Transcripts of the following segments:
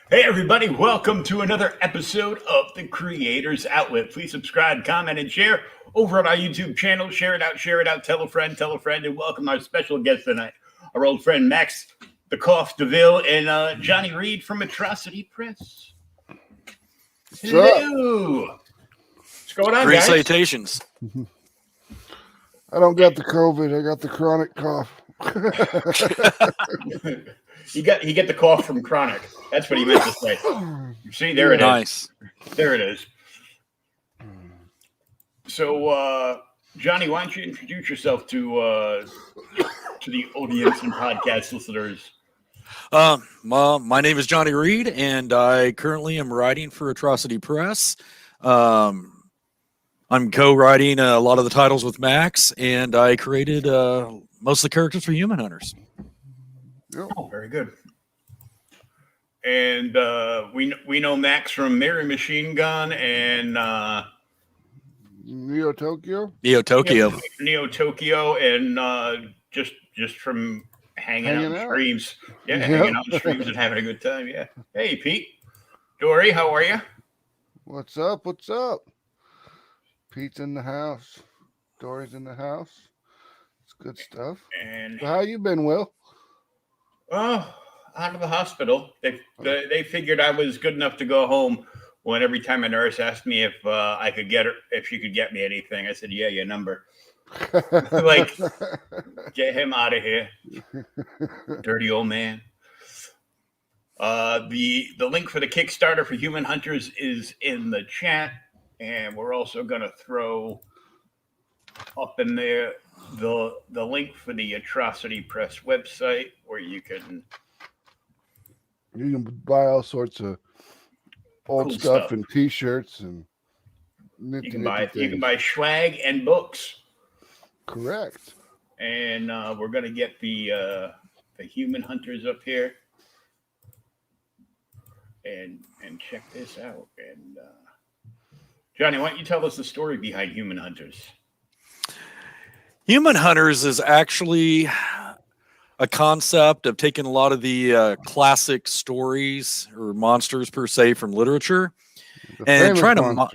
Hey, everybody, welcome to another episode of The Creators Outlet. Please subscribe, comment, and share over on our YouTube channel. Share it out, tell a friend, and welcome our special guest tonight, our old friend Max the Cough Devill and Johnny Reed from Atrocity Press. What's up? Hello. What's going on, Great guys? citations. I don't got the COVID. I got the chronic cough. He get the cough from chronic. That's what he meant to say. You see, there it is. Nice. There it is. So, Johnny, why don't you introduce yourself to the audience and podcast listeners? My name is Johnny Reed, and I currently am writing for Atrocity Press. I'm co-writing a lot of the titles with Max, and I created most of the characters for Human Hunters. Oh, very good. And we know Max from Mary Machine Gun and Neo Tokyo. Neo Tokyo. Neo Tokyo, and just from hanging out in streams. Yeah, hanging out in streams and having a good time. Yeah. Hey, Pete. Dory, how are you? What's up? What's up? Pete's in the house. Dory's in the house. It's good stuff. And so how you been, Will? Oh, out of the hospital. They figured I was good enough to go home. When every time a nurse asked me if I could get her, if she could get me anything, I said, "Yeah, your number." Like, get him out of here, dirty old man. The link for the Kickstarter for Human Hunters is in the chat, and we're also gonna throw up in there the link for the Atrocity Press website where you can buy all sorts of old cool stuff and T-shirts and you can buy swag and books. Correct. And we're gonna get the Human Hunters up here and check this out. And Johnny, why don't you tell us the story behind Human Hunters? Human Hunters is actually a concept of taking a lot of the classic stories or monsters per se from literature and trying to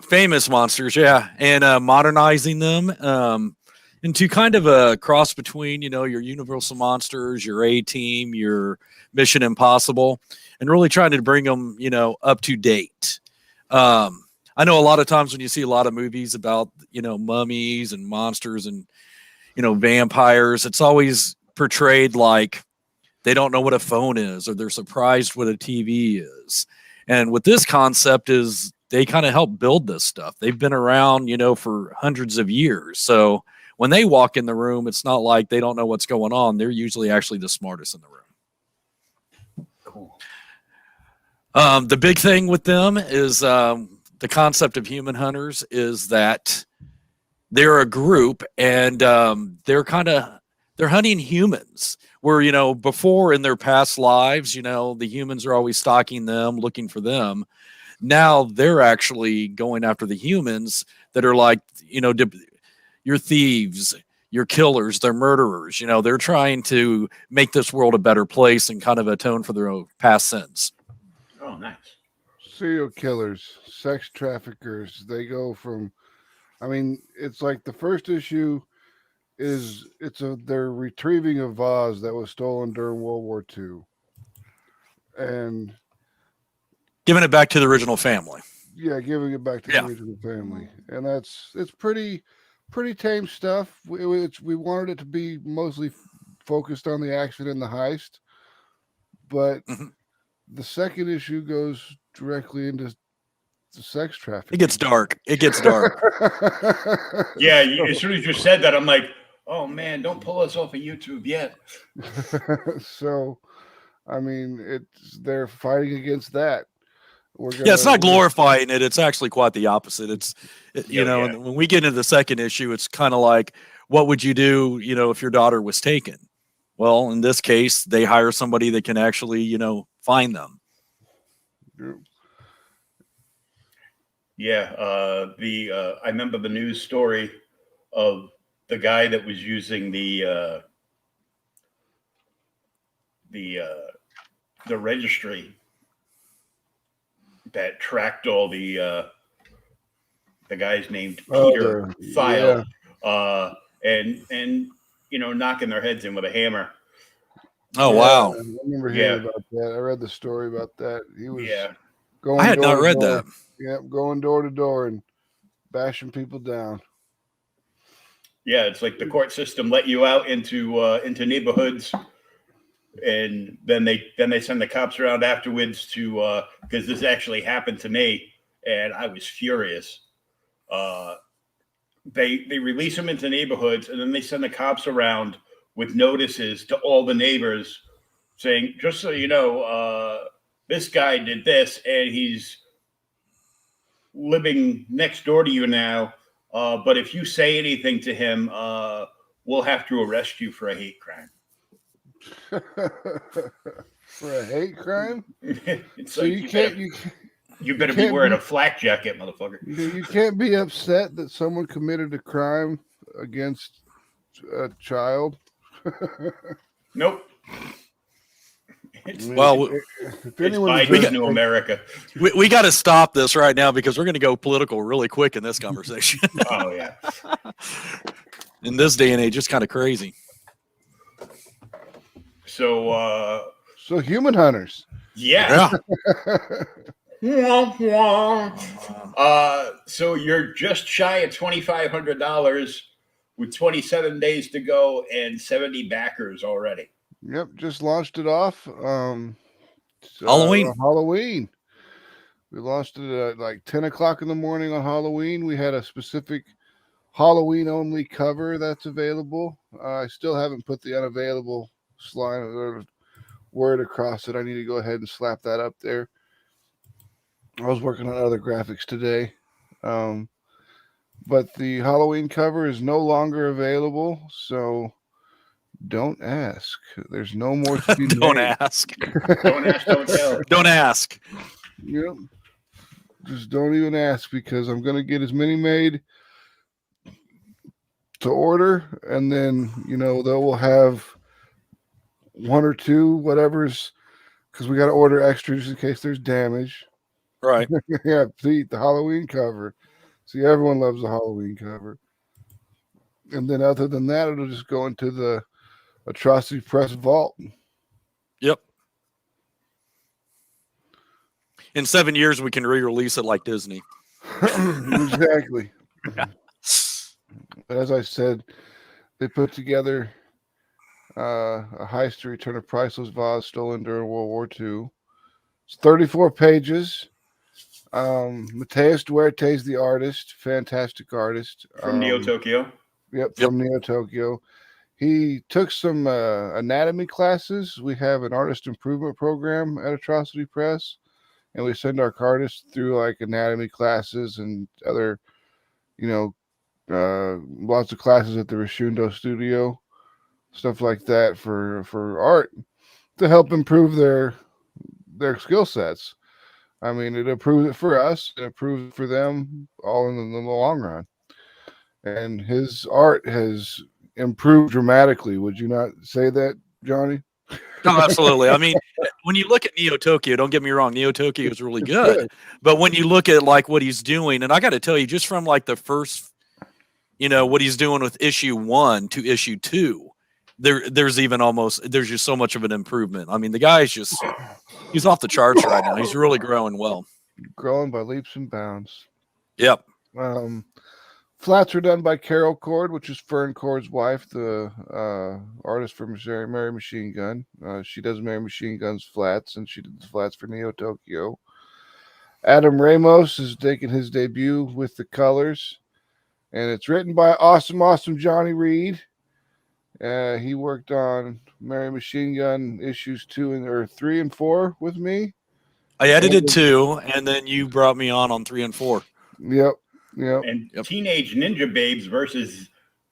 famous monsters, yeah, and modernizing them into kind of a cross between, your Universal monsters, your A-Team, your Mission Impossible, and really trying to bring them, up to date. I know a lot of times when you see a lot of movies about, mummies and monsters and, vampires, it's always portrayed like they don't know what a phone is or they're surprised what a TV is. And with this concept is they kind of help build this stuff. They've been around, for hundreds of years. So when they walk in the room, it's not like they don't know what's going on. They're usually actually the smartest in the room. Cool. The big thing with them is the concept of Human Hunters is that they're a group and they're hunting humans where, before in their past lives, the humans are always stalking them, looking for them. Now they're actually going after the humans that are like, your thieves, your killers, they're murderers. They're trying to make this world a better place and kind of atone for their own past sins. Oh, nice. Serial killers, sex traffickers, they go from, it's like the first issue is they're retrieving a vase that was stolen during World War II. And giving it back to the original family. Yeah, giving it back to the original family. And it's pretty tame stuff. We wanted it to be mostly focused on the action and the heist. But the second issue goes directly into the sex trafficking. It gets dark. Yeah, as soon as you said that, I'm like, oh man, don't pull us off of YouTube yet. So, they're fighting against that. It's not glorifying it. It's actually quite the opposite. When we get into the second issue, it's kind of like, what would you do, if your daughter was taken? Well, in this case, they hire somebody that can actually, find them. Yeah, I remember the news story of the guy that was using the registry that tracked all the guys named Peter Thiel, and knocking their heads in with a hammer. Oh wow! I remember hearing about that. I read the story about that. He was going. I had not read that. Yep, going door to door and bashing people down. Yeah, it's like the court system let you out into neighborhoods, and then they send the cops around afterwards to because this actually happened to me, and I was furious. They release them into neighborhoods, and then they send the cops around with notices to all the neighbors saying, just so you know, this guy did this, and he's living next door to you now. But if you say anything to him, we'll have to arrest you for a hate crime. For a hate crime? So like you better be wearing a flak jacket, motherfucker. You can't be upset that someone committed a crime against a child. Nope. It's Biden's New America. We got to stop this right now because we're going to go political really quick in this conversation. Oh yeah. In this day and age, it's kind of crazy. So human hunters. Yeah. So you're just shy of $2,500 with 27 days to go and 70 backers already. Yep, just launched it off. Halloween. Halloween. We launched it at like 10 o'clock in the morning on Halloween. We had a specific Halloween only cover that's available. I still haven't put the unavailable slide or word across it. I need to go ahead and slap that up there. I was working on other graphics today. But the Halloween cover is no longer available, so don't ask. There's no more to be Don't made. ask. Don't ask, don't tell. Don't ask. Yep. Just don't even ask, because I'm going to get as many made to order, and then, they will have one or two, whatever's, because we got to order extra just in case there's damage. Right. Yeah, the Halloween cover. See, everyone loves the Halloween cover. And then other than that, it'll just go into the Atrocity Press vault. Yep. In 7 years, we can re-release it like Disney. Exactly. Yeah. But as I said, they put together a heist to return a priceless vase stolen during World War II. It's 34 pages. Mateus Duarte is the artist, fantastic artist. From Neo Tokyo. Yep, from Neo Tokyo. He took some anatomy classes. We have an artist improvement program at Atrocity Press, and we send our artists through like anatomy classes and other, lots of classes at the Rishundo studio, stuff like that for art to help improve their skill sets. I mean, it improves it for us, it improves it for them, all in the long run. And his art has improved dramatically. Would you not say that, Johnny? No, absolutely. I mean, when you look at Neo Tokyo, don't get me wrong, Neo Tokyo is really good. But when you look at like what he's doing, and I got to tell you, just from like the first, what he's doing with issue 1 to issue 2, there's just so much of an improvement. I mean, the guy's he's off the charts right now. He's really growing well. Growing by leaps and bounds. Yep. Flats are done by Carol Cord, which is Fern Cord's wife, the artist for Mary Machine Gun. She does Mary Machine Gun's flats, and she did the flats for Neo Tokyo. Adam Ramos is making his debut with the colors, and it's written by awesome Johnny Reed. He worked on Mary Machine Gun issues 3 and 4 with me. I edited 2, and then you brought me on 3 and 4. Yep. And Teenage Ninja Babes versus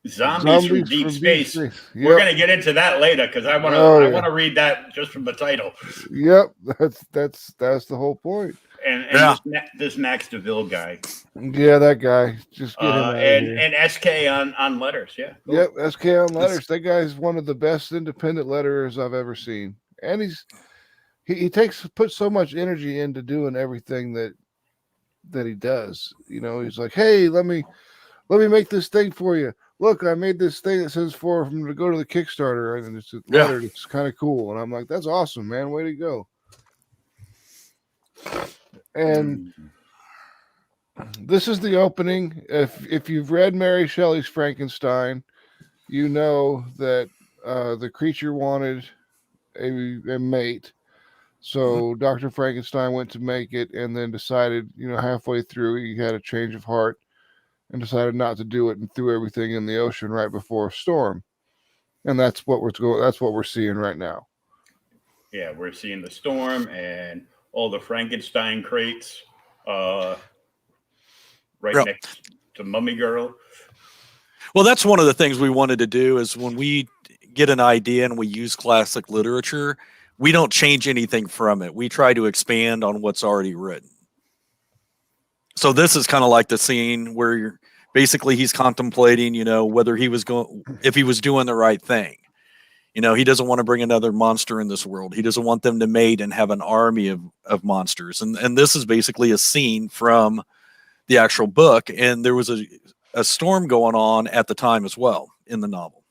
Zombies from Deep Space. Yep. We're gonna get into that later because I want to read that just from the title. Yep, that's the whole point. And this Max Devill guy. Yeah, that guy. Just get him out and SK on letters. Yeah. Cool. Yep, SK on letters. That guy's one of the best independent letterers I've ever seen, and he puts so much energy into doing everything that he does. You know, he's like, hey, let me make this thing for you. Look, I made this thing that says for him to go to the Kickstarter, and it's lettered. It's kind of cool. And I'm like, that's awesome, man. Way to go. And this is the opening. If you've read Mary Shelley's Frankenstein, you know that the creature wanted a mate. So Dr. Frankenstein went to make it and then decided, halfway through he had a change of heart and decided not to do it and threw everything in the ocean right before a storm. And that's what we're seeing right now. Yeah, we're seeing the storm and all the Frankenstein crates right next to Mummy Girl. Well, that's one of the things we wanted to do is when we get an idea and we use classic literature, we don't change anything from it. We try to expand on what's already written. So this is kind of like the scene where basically he's contemplating, whether if he was doing the right thing. He doesn't want to bring another monster in this world. He doesn't want them to mate and have an army of monsters. And this is basically a scene from the actual book. And there was a storm going on at the time as well in the novel.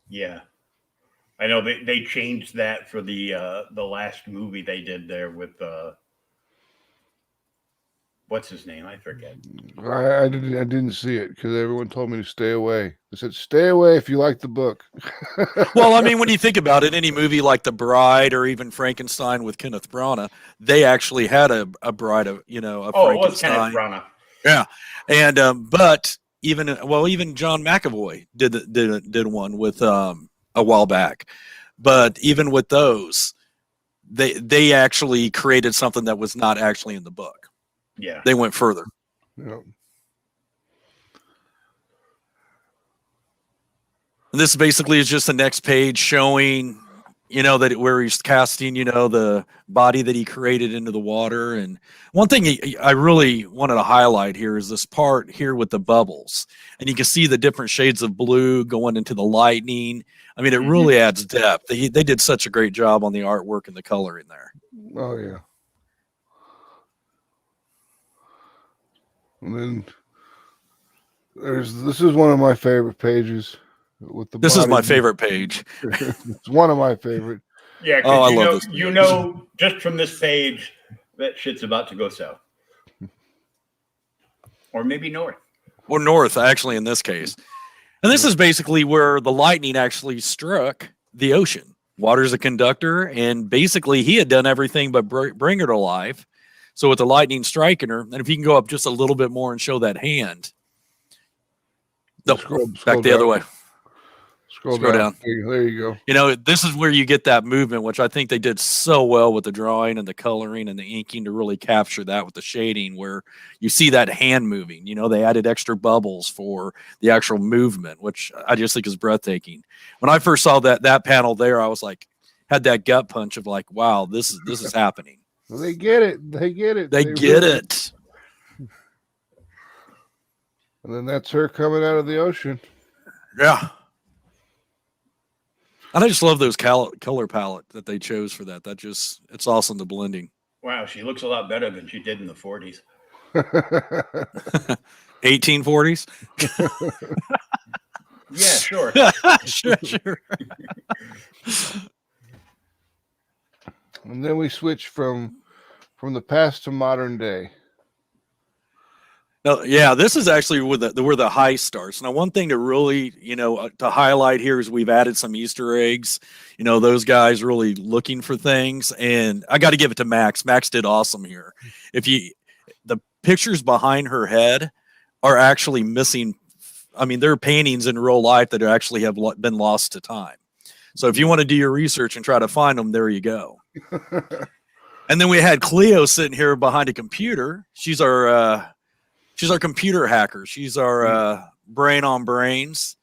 Yeah. I know they changed that for the last movie they did there with what's his name? I forget. I didn't see it because everyone told me to stay away. They said stay away if you like the book. Well, I mean, when you think about it, any movie like The Bride or even Frankenstein with Kenneth Branagh, they actually had a bride of a Frankenstein. It was Kenneth Branagh. Yeah, and but even John McAvoy did one with a while back, but even with those, they actually created something that was not actually in the book. Yeah, they went further. Yeah. And this basically is just the next page showing, that where he's casting, the body that he created into the water. And one thing I really wanted to highlight here is this part here with the bubbles, and you can see the different shades of blue going into the lightning. I mean, it really adds depth. They did such a great job on the artwork and the coloring there. Oh yeah. And then this is one of my favorite pages. This is my favorite page. It's one of my favorite. Yeah, I love this page. Just from this page, that shit's about to go south. Or maybe north. Or north, actually, in this case. And this is basically where the lightning actually struck the ocean. Water's a conductor, and basically he had done everything but bring her to life. So with the lightning striking her, and if you can go up just a little bit more and show that hand. No, scroll back the other way. Scroll down. There you go. This is where you get that movement, which I think they did so well with the drawing and the coloring and the inking to really capture that with the shading where you see that hand moving. They added extra bubbles for the actual movement, which I just think is breathtaking. When I first saw that panel there, I was like, had that gut punch of like, wow, this is happening. Well, they get it. They get it. They get it. And then that's her coming out of the ocean. Yeah. And I just love those color palette that they chose for that. It's awesome, the blending. Wow, she looks a lot better than she did in the 40s. 1840s? Yeah, sure. Sure. And then we switch from the past to modern day. No, yeah, this is actually where the heist starts. Now, one thing to really, to highlight here is we've added some Easter eggs. Those guys really looking for things, and I got to give it to Max. Max did awesome here. The pictures behind her head are actually missing. I mean, they're paintings in real life that actually have been lost to time. So if you want to do your research and try to find them, there you go. And then we had Cleo sitting here behind a computer. She's our computer hacker. She's our brain on brains.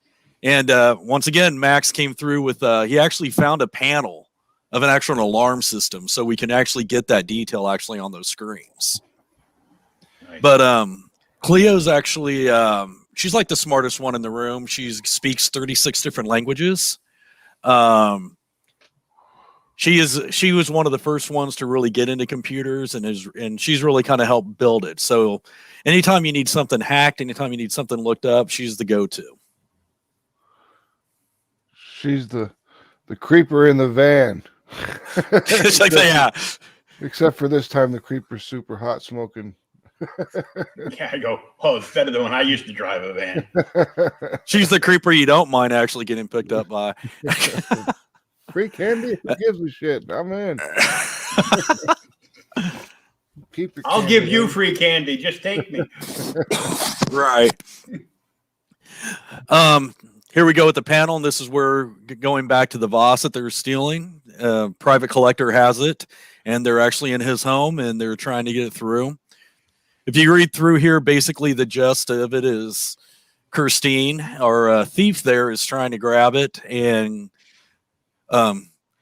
And once again, Max came through with he actually found a panel of an actual alarm system, so we can actually get that detail actually on those screens. Nice. But Cleo's actually she's like the smartest one in the room. She speaks 36 different languages. She was one of the first ones to really get into computers, and she's really kind of helped build it. So anytime you need something hacked, anytime you need something looked up, she's the go-to. She's the creeper in the van. It's like, yeah. Except for this time, the creeper's super hot smoking. Yeah, I go, oh, it's better than when I used to drive a van. She's the creeper you don't mind actually getting picked up by. Free candy? Who gives a shit? I'm in. Keep your I'll give you free candy. Just take me. Right. Here we go with the panel, and this is where going back to the Voss that they're stealing. Private collector has it, and they're actually in his home, and they're trying to get it through. If you read through here, basically the gist of it is Kirstine, our thief there, is trying to grab it, and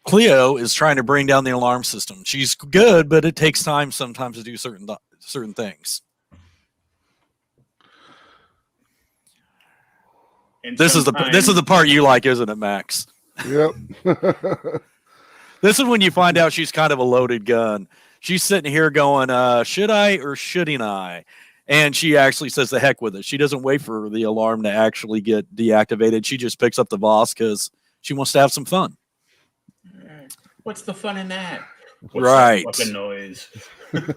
Cleo is trying to bring down the alarm system. She's good, but it takes time sometimes to do certain things. And this is the part you like, isn't it, Max? Yep. This is when you find out she's kind of a loaded gun. She's sitting here going, should I or shouldn't I? And she actually says the heck with it. She doesn't wait for the alarm to actually get deactivated. She just picks up the Voss because she wants to have some fun. What's the fun in that? What's right. That fucking noise?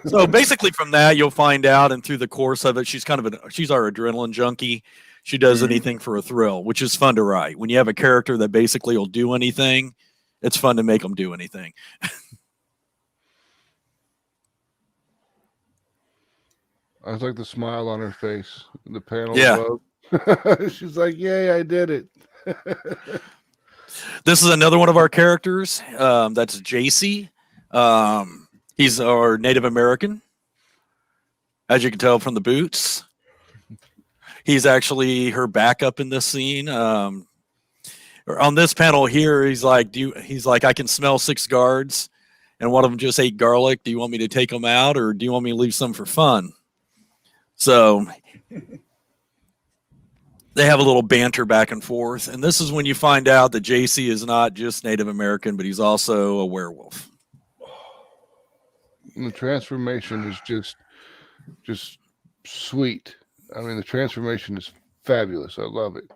So basically from that, you'll find out, and through the course of it, she's our adrenaline junkie. She does anything for a thrill, which is fun to write. When you have a character that basically will do anything, it's fun to make them do anything. I was like the smile on her face in the panel. Yeah. She's like, yay, I did it. This is another one of our characters. That's JC. He's our Native American, as you can tell from the boots. He's actually her backup in this scene. On this panel here, he's like, I can smell 6 guards, and one of them just ate garlic. Do you want me to take them out, or do you want me to leave some for fun? So they have a little banter back and forth, and this is when you find out that JC is not just Native American, but he's also a werewolf. And the transformation is just sweet. I mean, the transformation is fabulous. I love it.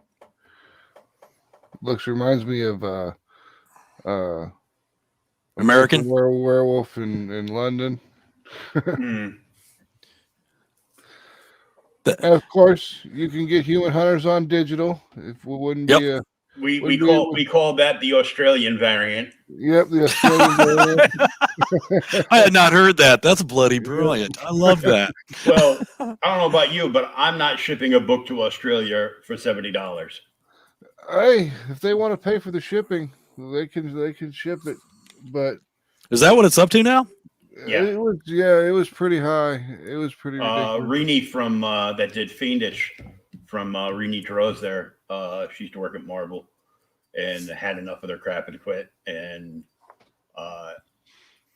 Reminds me of American Werewolf in London. And of course, you can get Human Hunters on digital. If we wouldn't be a we call that the Australian variant. Yep, the Australian variant. I had not heard that. That's bloody brilliant. I love that. Well, I don't know about you, but I'm not shipping a book to Australia for $70. Hey, if they want to pay for the shipping, they can ship it. But is that what it's up to now? Yeah, it was pretty high. It was pretty ridiculous. Renee from that did Fiendish from Renee Droz there. She used to work at Marvel and had enough of their crap and quit. And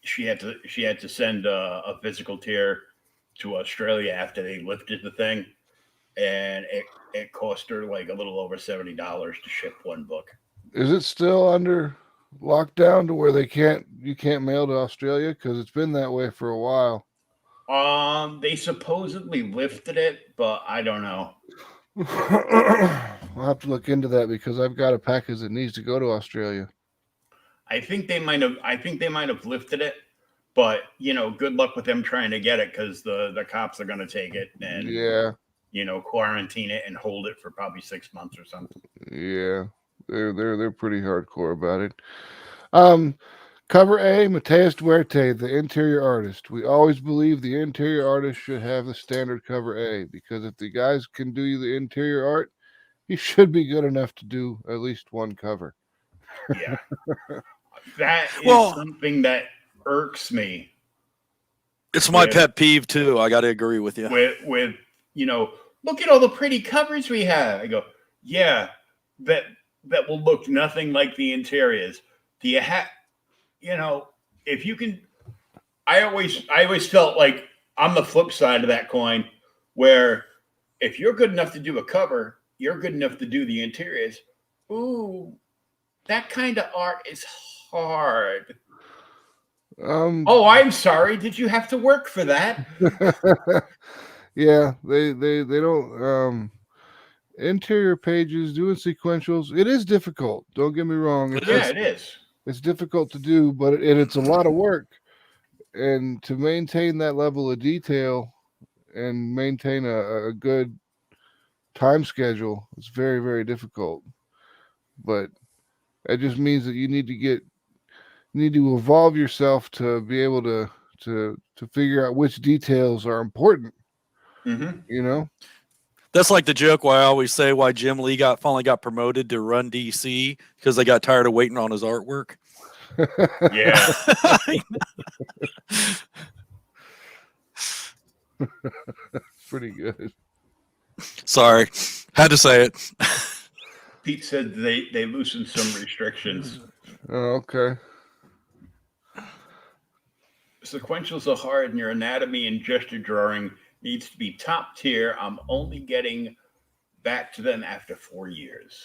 she had to send a physical tier to Australia after they lifted the thing, and it cost her like a little over $70 to ship one book. Is it still under lockdown to where you can't mail to Australia? Because it's been that way for a while. They supposedly lifted it, but I don't know. I'll have to look into that because I've got a package that needs to go to Australia. I think they might have lifted it, but good luck with them trying to get it because the cops are going to take it and quarantine it and hold it for probably 6 months or something. Yeah. They're pretty hardcore about it. Cover A, Mateus Duarte, the interior artist. We always believe the interior artist should have the standard cover A because if the guys can do the interior art, he should be good enough to do at least one cover. Yeah. That is something that irks me. It's my pet peeve too. I got to agree with you. With look at all the pretty covers we have. I go, yeah, that will look nothing like the interiors. Do you have, if you can, I always felt like I'm the flip side of that coin, where if you're good enough to do a cover, you're good enough to do the interiors. Ooh, that kind of art is hard. Oh, I'm sorry. Did you have to work for that? Yeah, they don't interior pages doing sequentials. It is difficult. Don't get me wrong. It is. It's difficult to do, but it's a lot of work, and to maintain that level of detail and maintain a good time schedule, it's very, very difficult. But it just means that you need to evolve yourself to be able to figure out which details are important. Mm-hmm. That's like the joke why I always say why Jim Lee finally got promoted to run DC, because they got tired of waiting on his artwork. Yeah. Pretty good. Sorry, had to say it. Pete said they loosened some restrictions. Oh, okay. Sequentials are hard, and your anatomy and gesture drawing needs to be top tier. I'm only getting back to them after 4 years.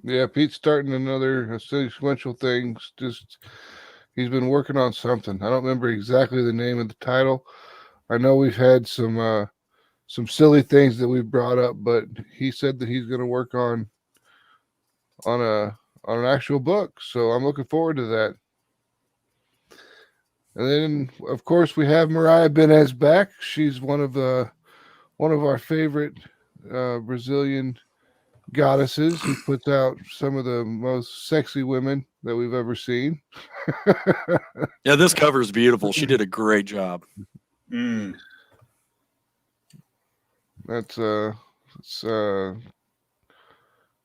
Yeah, Pete's starting another sequential thing. Just he's been working on something. I don't remember exactly the name of the title. I know we've had some silly things that we've brought up, but he said that he's going to work on an actual book. So I'm looking forward to that. And then, of course, we have Mariah Benez back. She's one of our favorite Brazilian goddesses who puts out some of the most sexy women that we've ever seen. Yeah, this cover is beautiful. She did a great job. That's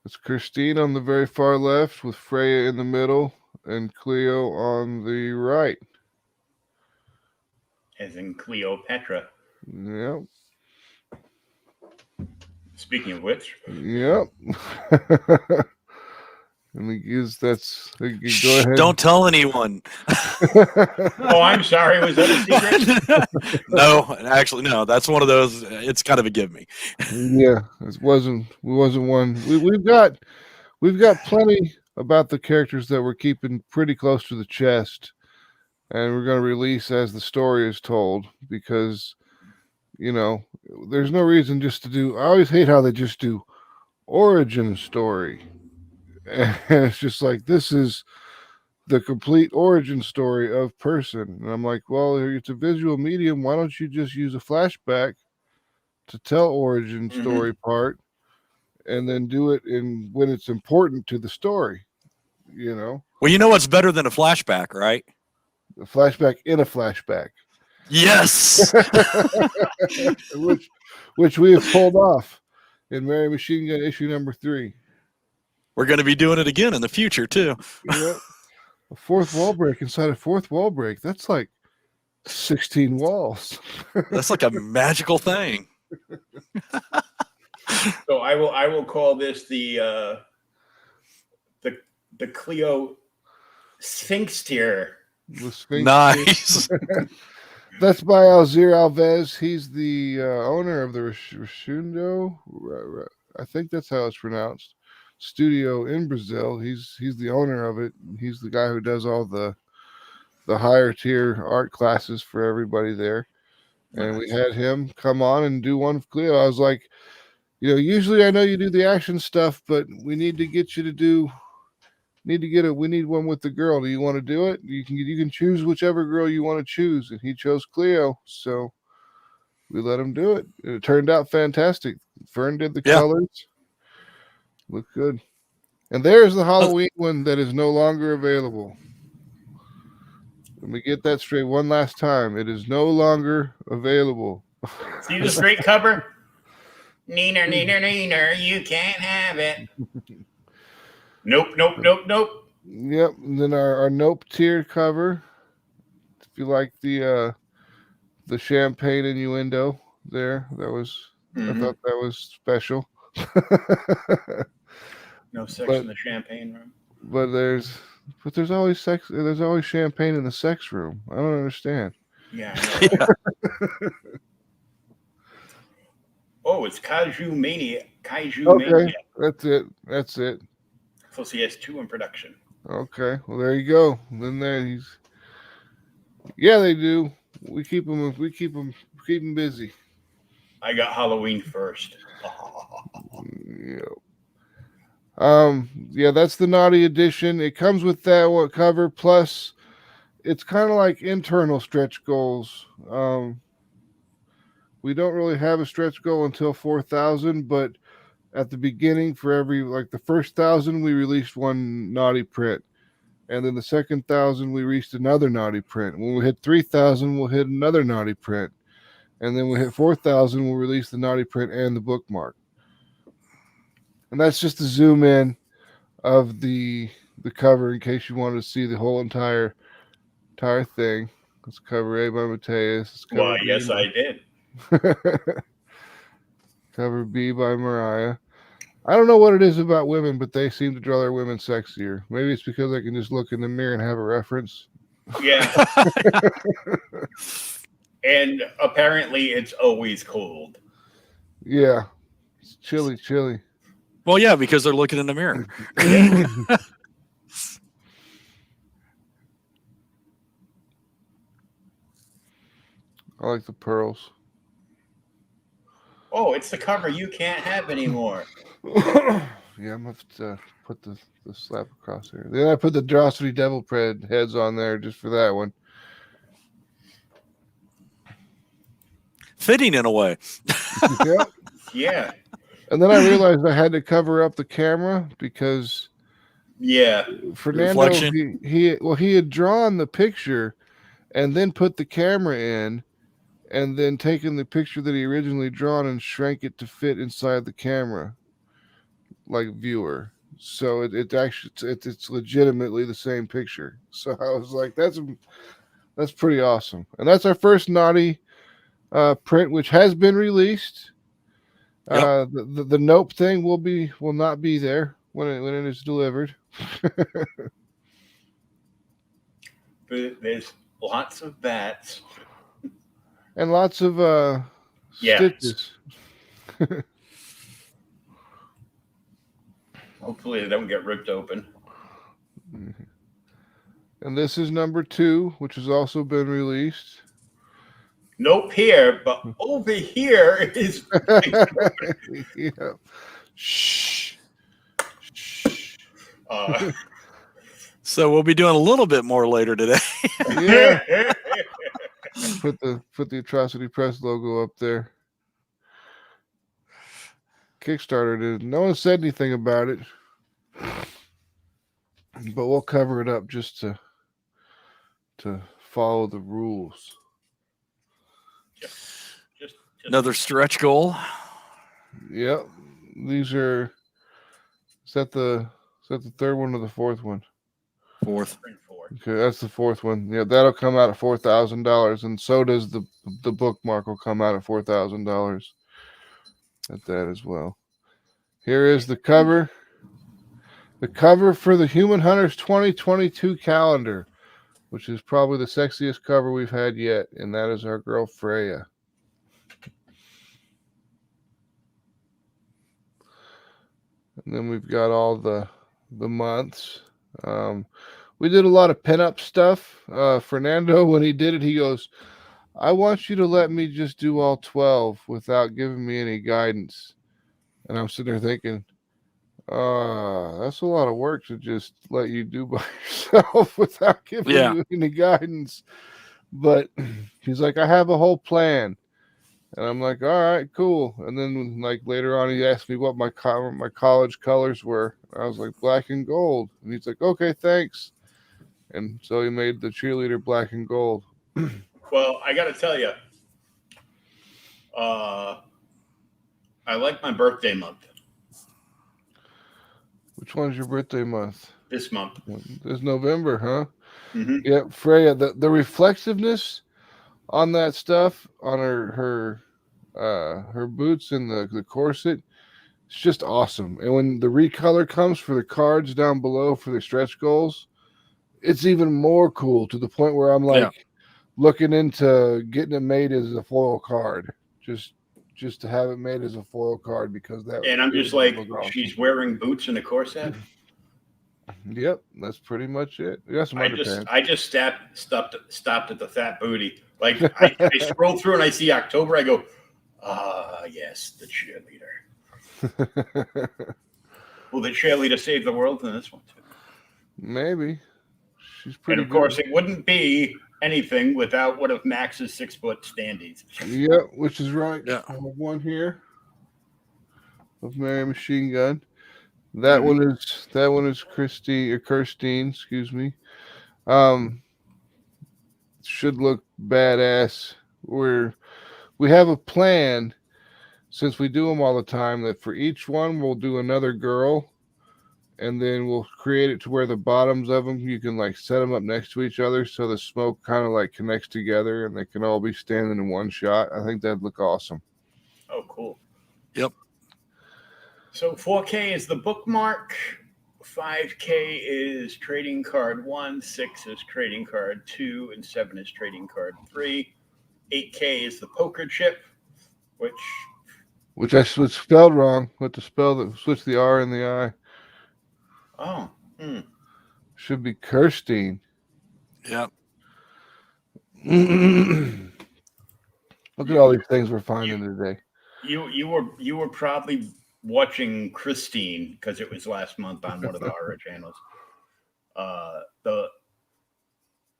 it's Christine on the very far left with Freya in the middle and Cleo on the right. As in Cleopatra. Yep. Speaking of which. Yep. And go ahead. Don't tell anyone. Oh, I'm sorry. Was that a secret? No, actually, no. That's one of those. It's kind of a give me. Yeah, it wasn't one. We've got plenty about the characters that we're keeping pretty close to the chest, and we're going to release as the story is told, because there's no reason just to do. I always hate how they just do origin story. And it's just like, this is the complete origin story of person. And I'm like, well, it's a visual medium. Why don't you just use a flashback to tell origin story part, and then do it when it's important to the story? Well, you know what's better than a flashback, right? A flashback in a flashback. Yes. which we have pulled off in Mary Machine Gun issue number 3. We're going to be doing it again in the future, too. Yep. A fourth wall break inside a fourth wall break. That's like 16 walls. That's like a magical thing. So I will call this the Cleo Sphinx tier. Nice. That's by Alzir Alves. He's the owner of the Rishundo. I think that's how it's pronounced. Studio in Brazil. He's the owner of it. He's the guy who does all the higher tier art classes for everybody there. And we had him come on and do one of Cleo. I was like, usually I know you do the action stuff, but we need to get you to do. We need one with the girl. Do you want to do it? You can choose whichever girl you want to choose, and he chose Cleo, so we let him do it. It turned out fantastic. Fern did the colors. Looked good. And there's the Halloween one that is no longer available. Let me get that straight one last time. It is no longer available. See the straight cover? Neener, neener, neener, you can't have it. Nope. Yep. And then our nope tier cover. If you like the champagne innuendo there, I thought that was special. No sex in the champagne room. But there's always sex. There's always champagne in the sex room. I don't understand. Yeah. I know, right? Oh, it's Kaiju Mania. Okay, that's it. So he has 2 in production. Okay, well there you go. Then there Yeah, they do. We keep them. We keep them busy. I got Halloween first. Yeah. Yeah, that's the naughty edition. It comes with that cover, plus it's kind of like internal stretch goals. We don't really have a stretch goal until 4,000, but at the beginning, for every like the first 1,000, we released one naughty print, and then the second 1,000, we released another naughty print. When we hit 3,000, we'll hit another naughty print, and then we hit 4,000, we'll release the naughty print and the bookmark. And that's just a zoom in of the cover in case you wanted to see the whole entire thing. It's cover A by Mateus. It's cover Why, yes, I did. Cover B by Mariah. I don't know what it is about women, but they seem to draw their women sexier. Maybe it's because I can just look in the mirror and have a reference. Yeah. And apparently it's always cold. Yeah. It's chilly. Well, yeah, because they're looking in the mirror. I like the pearls. Oh, it's the cover you can't have anymore. Yeah, I'm going to have to put the slap across there. Then I put the Atrocity Devil Pred heads on there just for that one. Fitting in a way. Yeah. Yeah. And then I realized I had to cover up the camera because Fernando he had drawn the picture and then put the camera in and then taken the picture that he originally drawn and shrank it to fit inside the camera like viewer. So it actually it's legitimately the same picture. So I was like, that's pretty awesome. And that's our first naughty print, which has been released. Yep. The nope thing will not be there when it is delivered. But there's lots of bats. And lots of stitches. Hopefully they don't get ripped open. And this is number 2, which has also been released. Nope here, but over here is. Yeah. Shh. So we'll be doing a little bit more later today. Yeah. Put the Atrocity Press logo up there. Kickstarter did. No one said anything about it, but we'll cover it up just to follow the rules. Just another stretch goal. Yep. These are. Is that the third one or the fourth one? Fourth. Okay, that's the fourth one. Yeah, that'll come out at $4,000, and so does the bookmark will come out at $4,000 at that as well. Here is the cover. The cover for the Human Hunters 2022 calendar, which is probably the sexiest cover we've had yet, and that is our girl Freya. And then we've got all the months. We did a lot of pinup stuff. Fernando, when he did it, he goes, I want you to let me just do all 12 without giving me any guidance. And I'm sitting there thinking, that's a lot of work to just let you do by yourself without giving you any guidance. But he's like, I have a whole plan. And I'm like, all right, cool. And then like later on, he asked me what my college colors were. I was like, black and gold. And he's like, okay, thanks. And so he made the cheerleader black and gold. Well, I got to tell you, I like my birthday month. Which one's your birthday month? This month. This November, huh? Mm-hmm. Yeah, Freya, the reflectiveness on that stuff, on her boots and the corset, it's just awesome. And when the recolor comes for the cards down below for the stretch goals, it's even more cool to the point where I'm like looking into getting it made as a foil card, just to have it made as a foil card because that. And I'm just like, awesome. She's wearing boots and a corset. Yep, that's pretty much it. We got some underpants. I just stopped at the fat booty. Like I scroll through and I see October. I go, yes, the cheerleader. Will the cheerleader save the world in this one too? Maybe. She's And pretty of course, good. it wouldn't be anything without one of Max's 6-foot standees. Yep, which is right. Yeah. I have one here of Mary Machine Gun. That one is Kirstine, excuse me. Should look badass. We have a plan, since we do them all the time, that for each one we'll do another girl, and then we'll create it to where the bottoms of them, you can like set them up next to each other so the smoke kind of like connects together and they can all be standing in one shot. I think that'd look awesome. Oh, cool. Yep. So 4K is the bookmark. 5K is trading card 1. 6 is trading card 2. And 7 is trading card 3. 8K is the poker chip, which I spelled wrong with the spell that switched the R and the I. Oh. Should be Kirstine. Yep. Look at all these things we're finding today. You were probably watching Christine because it was last month on one of the horror channels.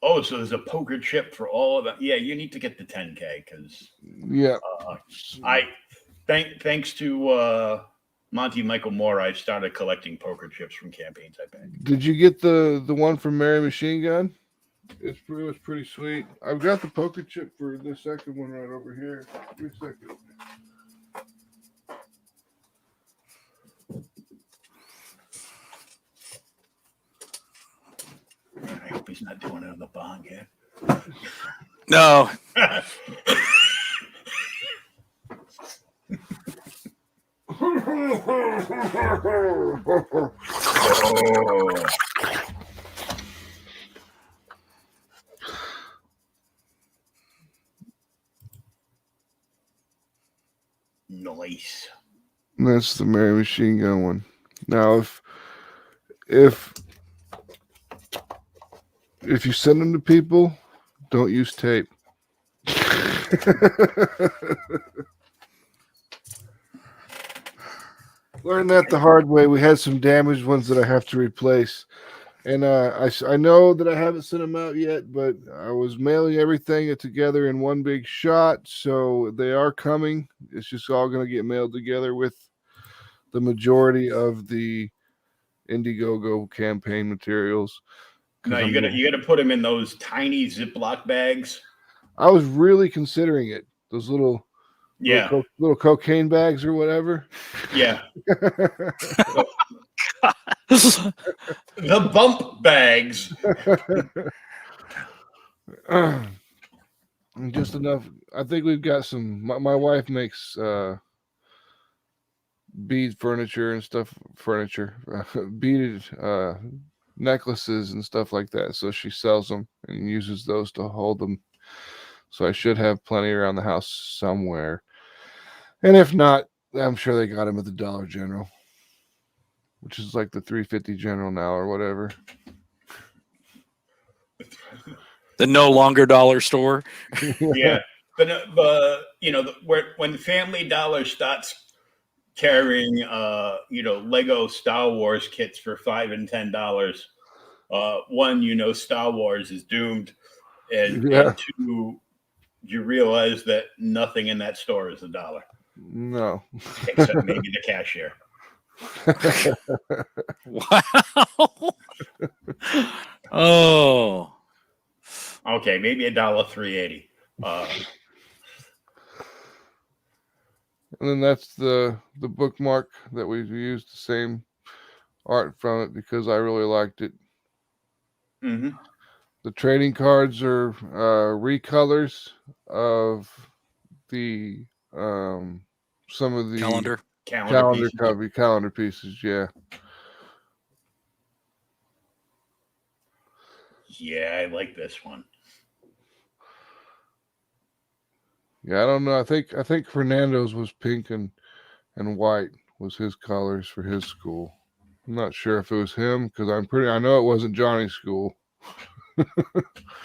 So there's a poker chip for all of them. Yeah, you need to get the 10K because thanks to Monty Michael Moore, I started collecting poker chips from campaigns I banked. Did you get the one from Mary Machine Gun? It was pretty sweet. I've got the poker chip for the second one right over here. Give me a second. I hope he's not doing it on the bong yet. No. Oh. Nice. That's the Mary Machine Gun one. Now, if you send them to people, don't use tape. Learned that the hard way. We had some damaged ones that I have to replace. And I know that I haven't sent them out yet, but I was mailing everything together in one big shot. So they are coming. It's just all going to get mailed together with the majority of the Indiegogo campaign materials. No, you gotta put them in those tiny Ziploc bags. I was really considering it. Those little cocaine bags or whatever. Yeah. The bump bags. Just enough. I think we've got some. My wife makes bead furniture and stuff. Beaded necklaces and stuff like that. So she sells them and uses those to hold them. So I should have plenty around the house somewhere. And if not, I'm sure they got them at the Dollar General, which is like the $3.50 General now or whatever. The no longer dollar store. Yeah, but when Family Dollar starts carrying Lego Star Wars kits for $5 and $10, one, Star Wars is doomed, and two, you realize that nothing in that store is $1. No, except maybe the cashier. Wow. Oh. Okay, maybe $1.380. And then that's the bookmark that we used the same art from it because I really liked it. Mm-hmm. The trading cards are recolors of the some of the calendar pieces. Yeah. Yeah, I like this one. Yeah, I don't know. I think Fernando's was pink and white was his colors for his school. I'm not sure if it was him because I know it wasn't Johnny's school.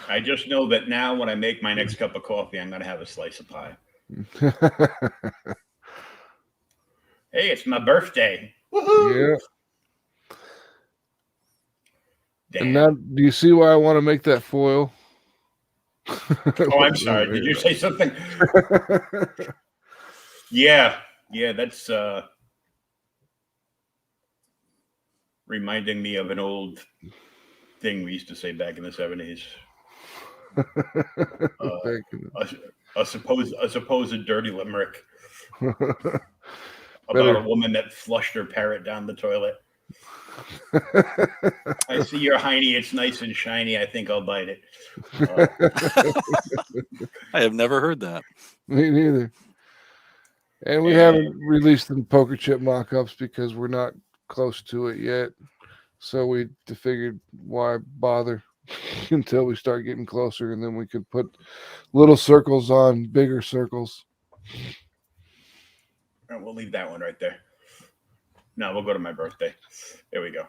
I just know that now when I make my next cup of coffee, I'm going to have a slice of pie. Hey, it's my birthday. Woohoo! Yeah. Damn. And now, do you see why I want to make that foil? Oh, I'm sorry. Did you say something? Yeah, that's reminding me of an old thing we used to say back in the 70s. A supposed dirty limerick about a woman that flushed her parrot down the toilet. I see your hiney. It's nice and shiny. I think I'll bite it. I have never heard that. Me neither. And we haven't released the poker chip mock-ups because we're not close to it yet. So we figured why bother until we start getting closer, and then we could put little circles on bigger circles. Right, we'll leave that one right there. No, we'll go to my birthday. There we go.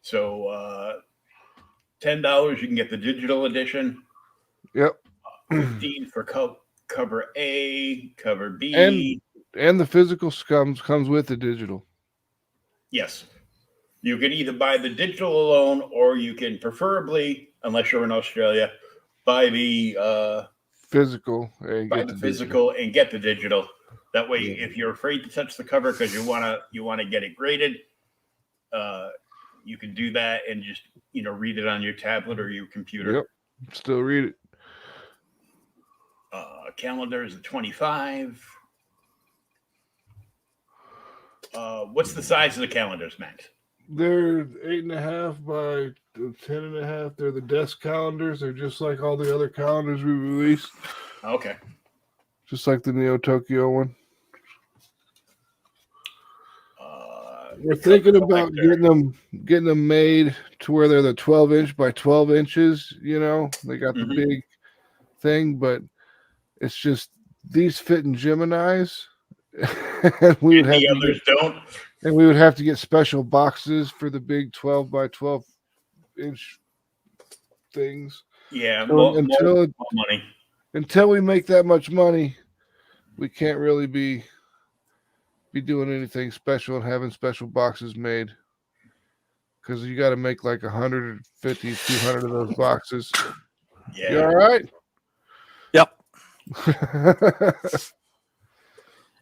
So $10, you can get the digital edition. Yep. $15 for cover A, cover B, and the physical comes with the digital. Yes. You can either buy the digital alone, or you can preferably, unless you're in Australia, buy the physical and get the digital. That way, if you're afraid to touch the cover because you wanna get it graded, you can do that and just read it on your tablet or your computer. Yep, still read it. Calendar is a 25. What's the size of the calendars, Max? They're 8.5 by 10.5. They're the desk calendars. They're just like all the other calendars we released. Okay. Just like the Neo Tokyo one. We're thinking about getting them made to where they're the 12-inch by 12 inches. They got the big thing, but it's just these fit in Geminis. And the others don't. And we would have to get special boxes for the big 12 by 12 inch things. Yeah, so more money. Until we make that much money, we can't really be doing anything special and having special boxes made. Because you got to make like 150, 200 of those boxes. Yeah. You all right? Yep.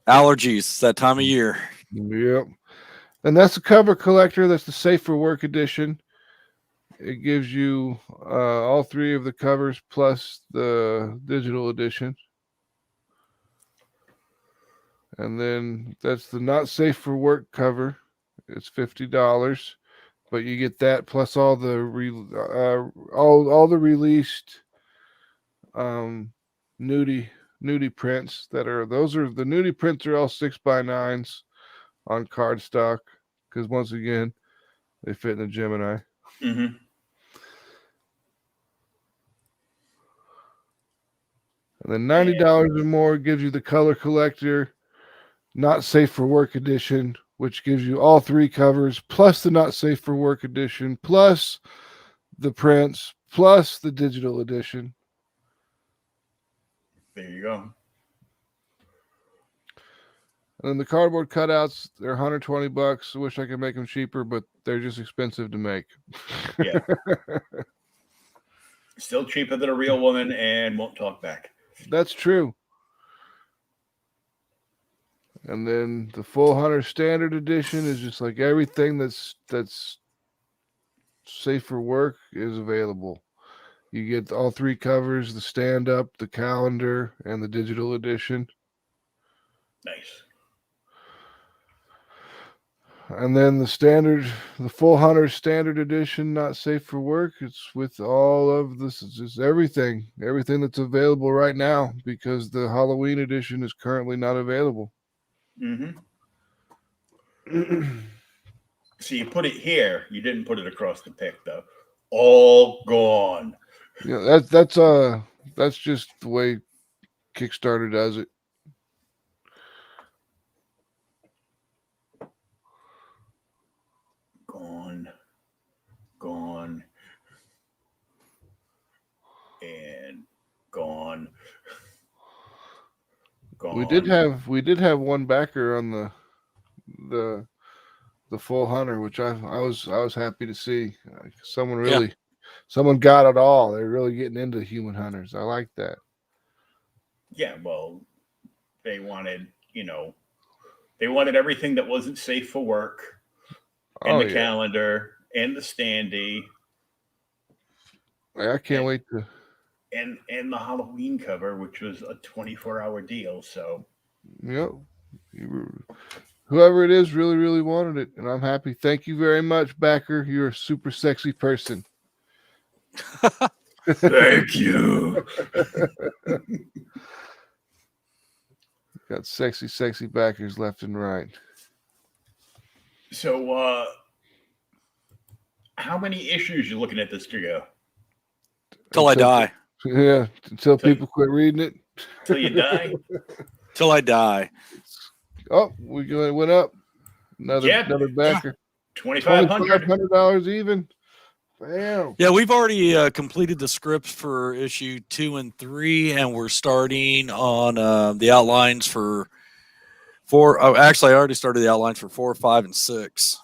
Allergies that time of year. Yep. And that's the cover collector. That's the Safe for Work edition. It gives you all three of the covers plus the digital edition. And then that's the Not Safe for Work cover. It's $50, but you get that plus all the all the released nudie prints the nudie prints are all 6x9s on cardstock because once again they fit in the Gemini. Mm-hmm. And then $90 or more gives you the color collector Not Safe for Work edition, which gives you all three covers plus the Not Safe for Work edition plus the prints plus the digital edition. There you go. And then the cardboard cutouts, they're $120. I wish I could make them cheaper, but they're just expensive to make. Yeah. Still cheaper than a real woman and won't talk back. That's true. And then the full Hunter Standard Edition is just like everything that's safe for work is available. You get all three covers, the stand-up, the calendar, and the digital edition. Nice. And then the full Hunter Standard Edition, Not Safe for Work. It's with all of this. It's just everything that's available right now because the Halloween edition is currently not available. Mm-hmm. So you put it here. You didn't put it across the pic, though. All gone. Yeah, that's just the way Kickstarter does it. gone. We did have one backer on the full hunter, which I was happy to see. Someone got it all. They're really getting into human hunters. I like that. Yeah, well, they wanted everything that wasn't safe for work, and the calendar, and the standee. I can't wait to. And the Halloween cover, which was a 24-hour deal. So, yep, whoever it is really, really wanted it, and I'm happy. Thank you very much, backer. You're a super sexy person. Thank you. Got sexy backers left and right. So, how many issues you looking at this to go? Till I die. Yeah, until people quit reading it. Till you die. Till I die. Oh, we went up. Another backer. $2,500 even. Damn. Yeah, we've already completed the scripts for issue 2 and 3, and we're starting on the outlines for 4. Oh, actually, I already started the outlines for 4, 5, and 6.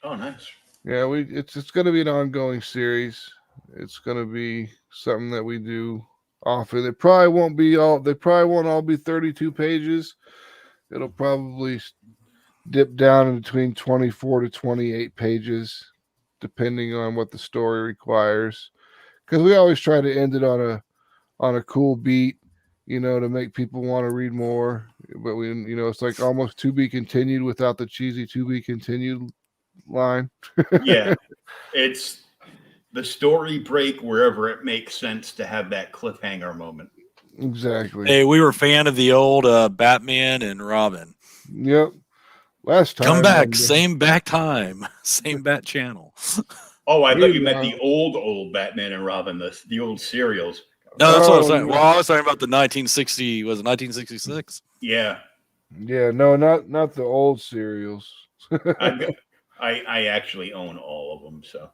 Oh, nice. Yeah, it's going to be an ongoing series. It's going to be something that we do often. They probably won't all be 32 pages. It'll probably dip down in between 24 to 28 pages, depending on what the story requires. Because we always try to end it on a cool beat, to make people want to read more. But it's like almost to be continued without the cheesy to be continued line. Yeah, it's the story break wherever it makes sense to have that cliffhanger moment. Exactly. Hey, we were a fan of the old Batman and Robin. Yep. Last time. Come back, same back time, same bat channel. Oh, I thought you meant the old Batman and Robin, the old serials. No, that's what I was saying. Well, I was talking about the 1960. Was it 1966? Yeah. Yeah. No, not the old serials. I actually own all of them. So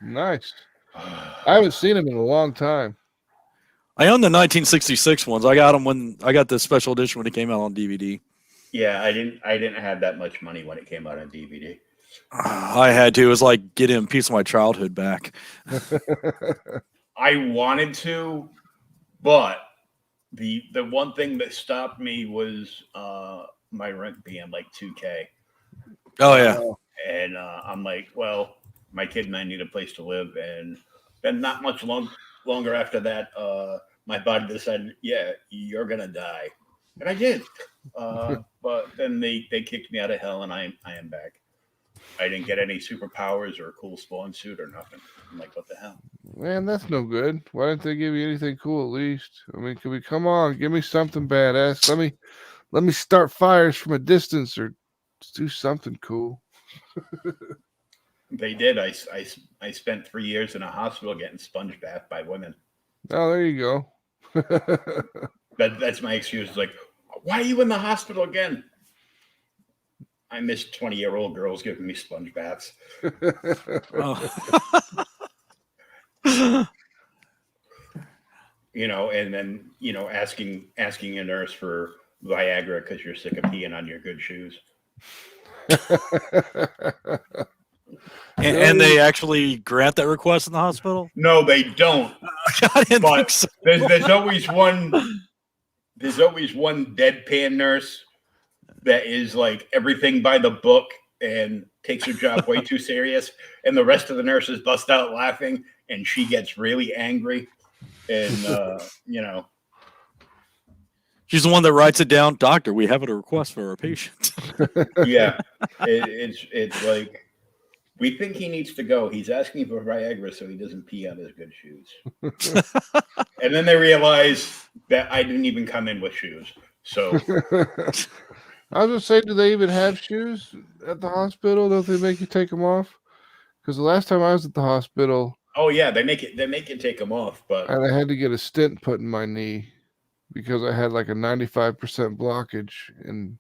nice. I haven't seen them in a long time. I own the 1966 ones. I got them when I got the special edition when it came out on DVD. Yeah, I didn't have that much money when it came out on DVD. I had to. It was like getting a piece of my childhood back. I wanted to, but the one thing that stopped me was my rent being like $2,000. Oh yeah. And I'm like, well, my kid and I need a place to live, and then not much longer after that, my body decided, yeah, you're gonna die, and I did. But then they kicked me out of hell, and I am back. I didn't get any superpowers or a cool spawn suit or nothing. I'm like, what the hell? Man, that's no good. Why didn't they give you anything cool at least? I mean, can we come on, give me something badass? Let me start fires from a distance or do something cool. They did. I spent 3 years in a hospital getting sponge bathed by women. Oh, there you go. That's my excuse. Like, why are you in the hospital again? I miss 20-year-old girls giving me sponge baths. Oh. And then asking a nurse for Viagra because you're sick of peeing on your good shoes. And they actually grant that request in the hospital? No, they don't. I didn't think so. There's always one deadpan nurse that is like everything by the book and takes her job way too serious, and the rest of the nurses bust out laughing, and she gets really angry, and she's the one that writes it down. Doctor, we have a request for our patient. Yeah, it's like, we think he needs to go. He's asking for Viagra so he doesn't pee on his good shoes. And then they realize that I didn't even come in with shoes. So I was gonna say, do they even have shoes at the hospital? Don't they make you take them off? Because the last time I was at the hospital, oh yeah, they make you take them off, but and I had to get a stent put in my knee because I had like a 95% blockage and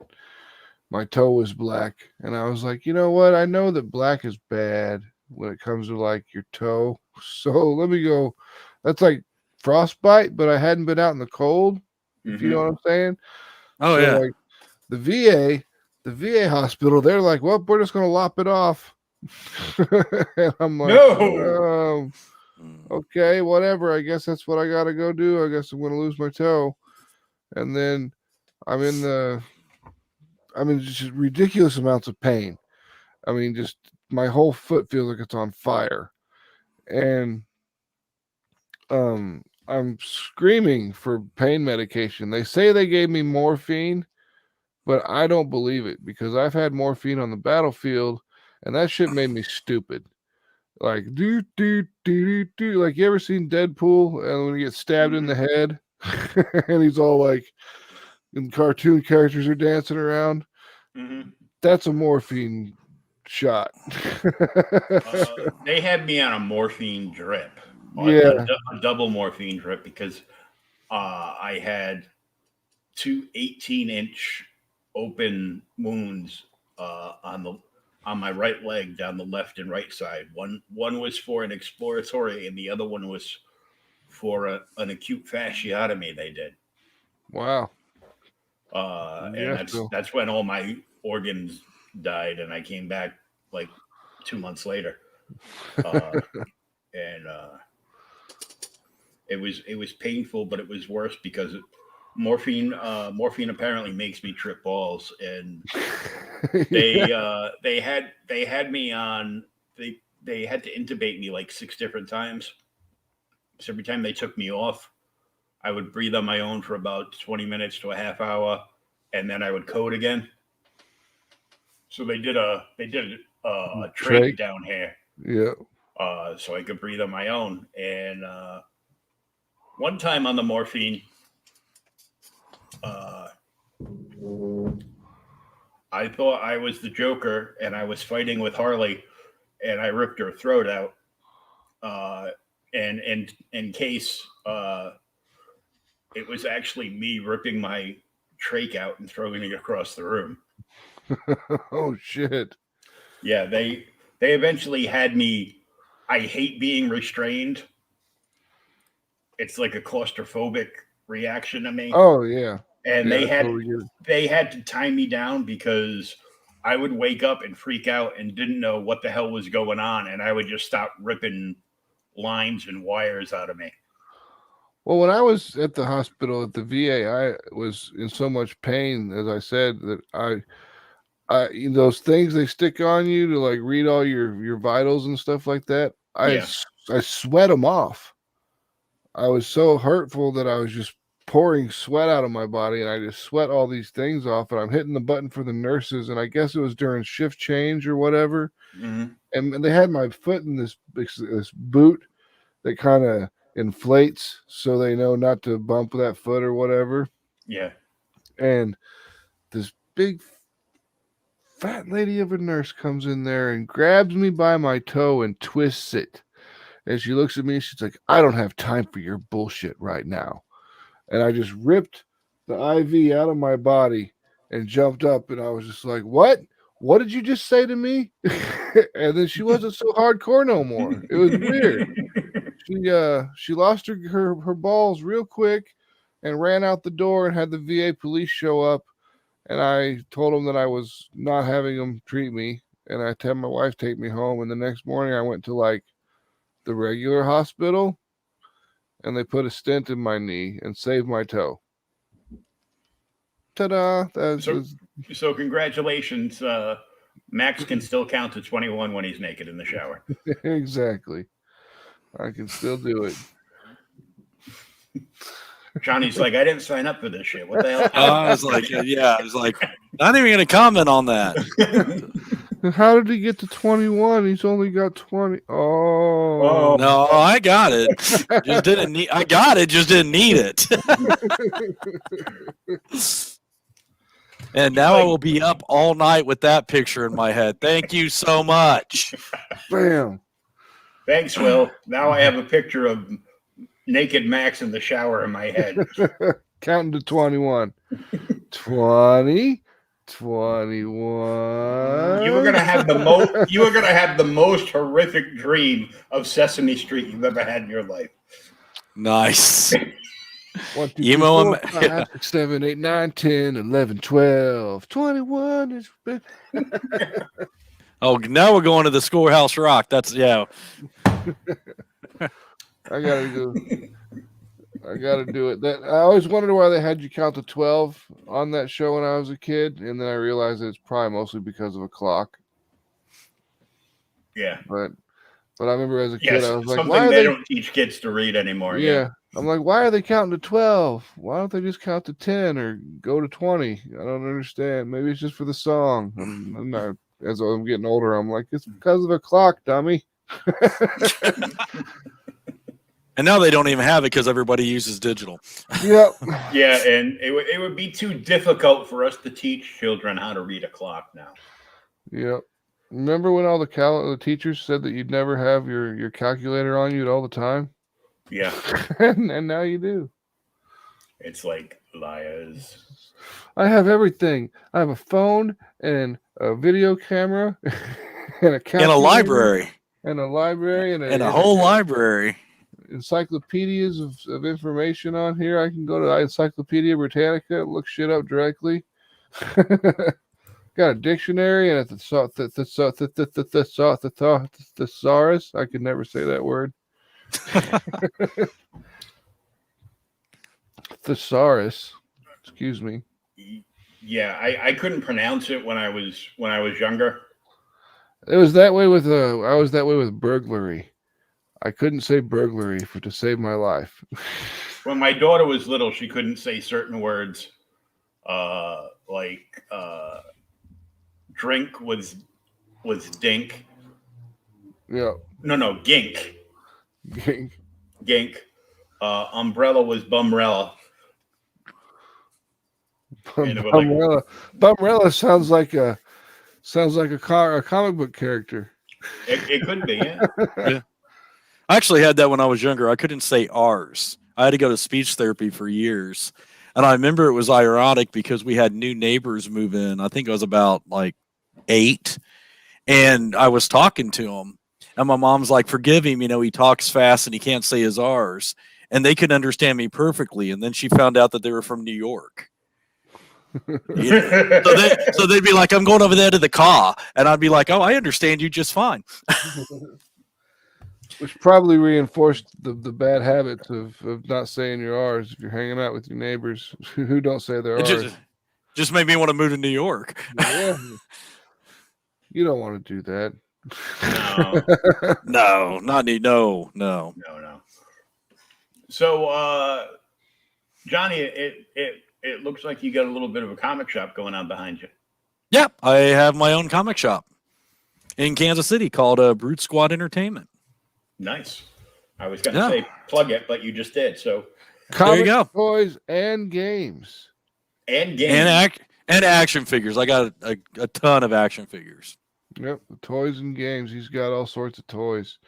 my toe was black. And I was like, you know what? I know that black is bad when it comes to like your toe. So let me go. That's like frostbite, but I hadn't been out in the cold. If you know what I'm saying. Oh so, yeah. Like the VA hospital, they're like, well, we're just gonna lop it off. And I'm like, No. Okay, whatever. I guess that's what I gotta go do. I guess I'm gonna lose my toe. And then I'm in just ridiculous amounts of pain. I mean, just my whole foot feels like it's on fire. And I'm screaming for pain medication. They say they gave me morphine, but I don't believe it because I've had morphine on the battlefield and that shit made me stupid. Like do. Like, you ever seen Deadpool and when he gets stabbed in the head and he's all like, and cartoon characters are dancing around? That's a morphine shot. They had me on a morphine drip. Yeah. A double morphine drip because I had two 18-inch open wounds on my right leg down the left and right side. One was for an exploratory, and the other one was for an acute fasciotomy they did. Wow. And that's when all my organs died, and I came back like 2 months later. And it was painful, but it was worse because morphine apparently makes me trip balls, and they had me on. They had to intubate me like 6 different times. So every time they took me off, I would breathe on my own for about 20 minutes to a half hour, and then I would code again. So they did a trach down here. Yeah. So I could breathe on my own. And one time on the morphine, I thought I was the Joker, and I was fighting with Harley, and I ripped her throat out. And in case it was actually me ripping my trach out and throwing it across the room. Oh shit. Yeah, they eventually had me. I hate being restrained. It's like a claustrophobic reaction to me. Oh yeah. And yeah, they had to tie me down because I would wake up and freak out and didn't know what the hell was going on, and I would just stop ripping lines and wires out of me. Well, when I was at the hospital at the VA, I was in so much pain, as I said, that I those things they stick on you to like read all your vitals and stuff like that. I sweat them off. I was so hurtful that I was just pouring sweat out of my body, and I just sweat all these things off. And I'm hitting the button for the nurses, and I guess it was during shift change or whatever. Mm-hmm. And they had my foot in this boot that kind of inflates so they know not to bump that foot or whatever. Yeah. And this big fat lady of a nurse comes in there and grabs me by my toe and twists it. And she looks at me, she's like, I don't have time for your bullshit right now. And I just ripped the IV out of my body and jumped up, and I was just like, what? What did you just say to me? And then she wasn't so hardcore no more. It was weird. She lost her balls real quick and ran out the door and had the VA police show up. And I told them that I was not having them treat me. And I had my wife take me home. And the next morning I went to like the regular hospital, and they put a stent in my knee and saved my toe. Ta-da! So congratulations. Max can still count to 21 when he's naked in the shower. Exactly. I can still do it. Johnny's like, I didn't sign up for this shit. What the hell? I was like, not even going to comment on that. How did he get to 21? He's only got 20. Oh no, I got it. Just didn't need. I got it. Just didn't need it. And now I will be up all night with that picture in my head. Thank you so much. Bam. Thanks, Will. Now I have a picture of naked Max in the shower in my head. Counting to 21. 20. 21. You were gonna have the most horrific dream of Sesame Street you've ever had in your life. Nice. 1, 2, 3, Emo 4, 5, 6, 7, 8, 9, 10, 11, 12, 21 is Oh, now we're going to the Schoolhouse Rock. That's I gotta do it. That I always wondered why they had you count to 12 on that show when I was a kid, and then I realized that it's probably mostly because of a clock. Yeah. But I remember as a kid, I was like, something why are they they don't teach kids to read anymore. Yeah. I'm like, why are they counting to 12? Why don't they just count to 10 or go to 20? I don't understand. Maybe it's just for the song. I'm not, as I'm getting older, I'm like, it's because of a clock, dummy. And now they don't even have it because everybody uses digital. Yep. Yeah, and it would be too difficult for us to teach children how to read a clock now. Yep. Remember when all the teachers said that you'd never have your calculator on you all the time? Yeah. and now you do. It's like liars. I have everything. I have a phone and a video camera and a calculator. And a library. And a library. And a whole library. Encyclopedias of information on here. I can go to Encyclopedia Britannica and look shit up directly. Got a dictionary and a thesaurus. I could never say that word. Thesaurus. Excuse me. Yeah, I couldn't pronounce it when I was younger. It was that way with I was that way with burglary. I couldn't say burglary to save my life. When my daughter was little, she couldn't say certain words. Like drink was dink. Yeah. No, gink. Gink. Gink. Umbrella was bumrella. Bumrella. Bumrella sounds like a comic book character. It could be, yeah. Yeah. I actually had that when I was younger. I couldn't say R's. I had to go to speech therapy for years. And I remember it was ironic because we had new neighbors move in. I think I was about like 8. And I was talking to him. And my mom's like, forgive him. He talks fast and he can't say his R's. And they could understand me perfectly. And then she found out that they were from New York. So they'd be like, I'm going over there to the car. And I'd be like, oh, I understand you just fine. Which probably reinforced the bad habits of not saying your R's if you're hanging out with your neighbors who don't say their R's. Just made me want to move to New York. Yeah. You don't want to do that. No. No. So, Johnny, it looks like you got a little bit of a comic shop going on behind you. Yeah, I have my own comic shop in Kansas City called Brute Squad Entertainment. Nice. I was going to say plug it, but you just did. So comics, there you go. Toys and games. And games. And action figures. I got a ton of action figures. Yep, toys and games. He's got all sorts of toys,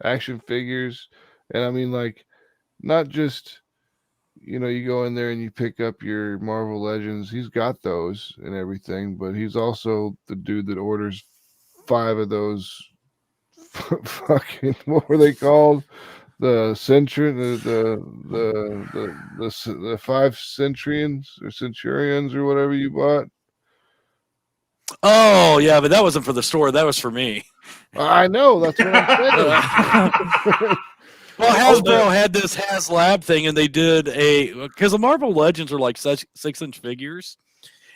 action figures, and I mean, like, not just, you go in there and you pick up your Marvel Legends. He's got those and everything, but he's also the dude that orders 5 of those fucking, what were they called? The the 5 Centurions or whatever you bought. Oh yeah, but that wasn't for the store. That was for me. I know. That's what I'm saying. Well, Hasbro had this HasLab thing, and they did because the Marvel Legends are like such 6-inch figures,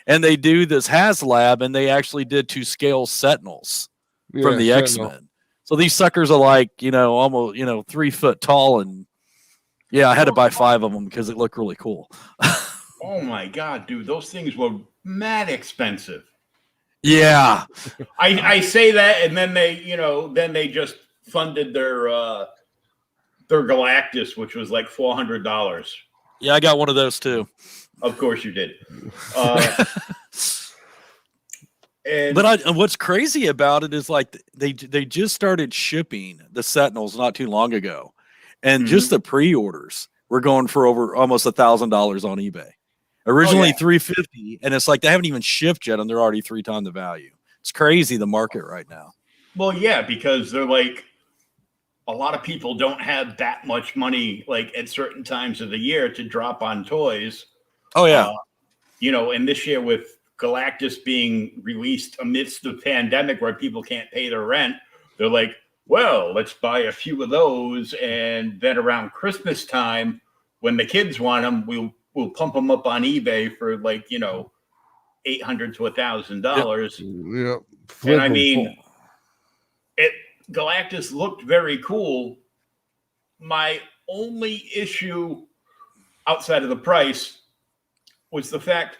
and they do this HasLab, and they actually did to scale Sentinels from the X-Men. So these suckers are like, almost, 3 foot tall. And yeah, I had to buy 5 of them because it looked really cool. Oh my God, dude. Those things were mad expensive. Yeah. I say that. And then they just funded their Galactus, which was like $400. Yeah. I got one of those too. Of course you did. But what's crazy about it is like they just started shipping the Sentinels not too long ago, and just the pre-orders were going for over almost $1,000 on eBay. Originally $350, and it's like they haven't even shipped yet, and they're already 3 times the value. It's crazy the market right now. Well, yeah, because they're like a lot of people don't have that much money, like at certain times of the year, to drop on toys. Oh yeah. And this year with Galactus being released amidst the pandemic where people can't pay their rent, they're like, well, let's buy a few of those, and then around Christmas time, when the kids want them, we'll pump them up on eBay for like $800 to $1,000. Yep. And I mean, Galactus looked very cool. My only issue outside of the price was the fact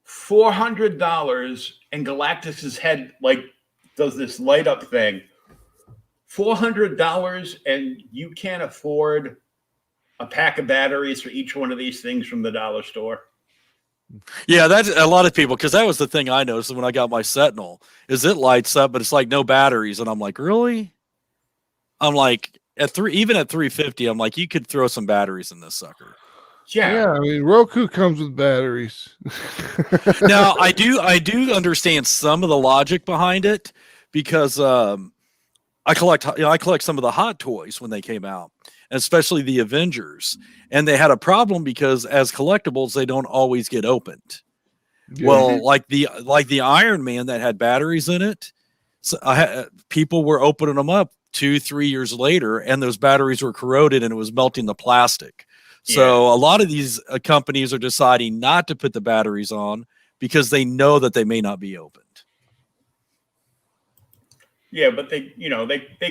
$400, and Galactus's head does this light up thing. $400, and you can't afford a pack of batteries for each one of these things from the dollar store. Yeah, that's a lot of people, because that was the thing I noticed when I got my Sentinel, is it lights up, but it's like no batteries, and I'm like, really? I'm like, even at $350, I'm like, you could throw some batteries in this sucker. Yeah, I mean, Roku comes with batteries. Now, I do understand some of the logic behind it, because I collect some of the Hot Toys when they came out, especially the Avengers, and they had a problem because as collectibles they don't always get opened. Yeah. Well, like the Iron Man that had batteries in it, so people were opening them up 2-3 years later, and those batteries were corroded and it was melting the plastic. So a lot of these companies are deciding not to put the batteries on because they know that they may not be opened. Yeah, but they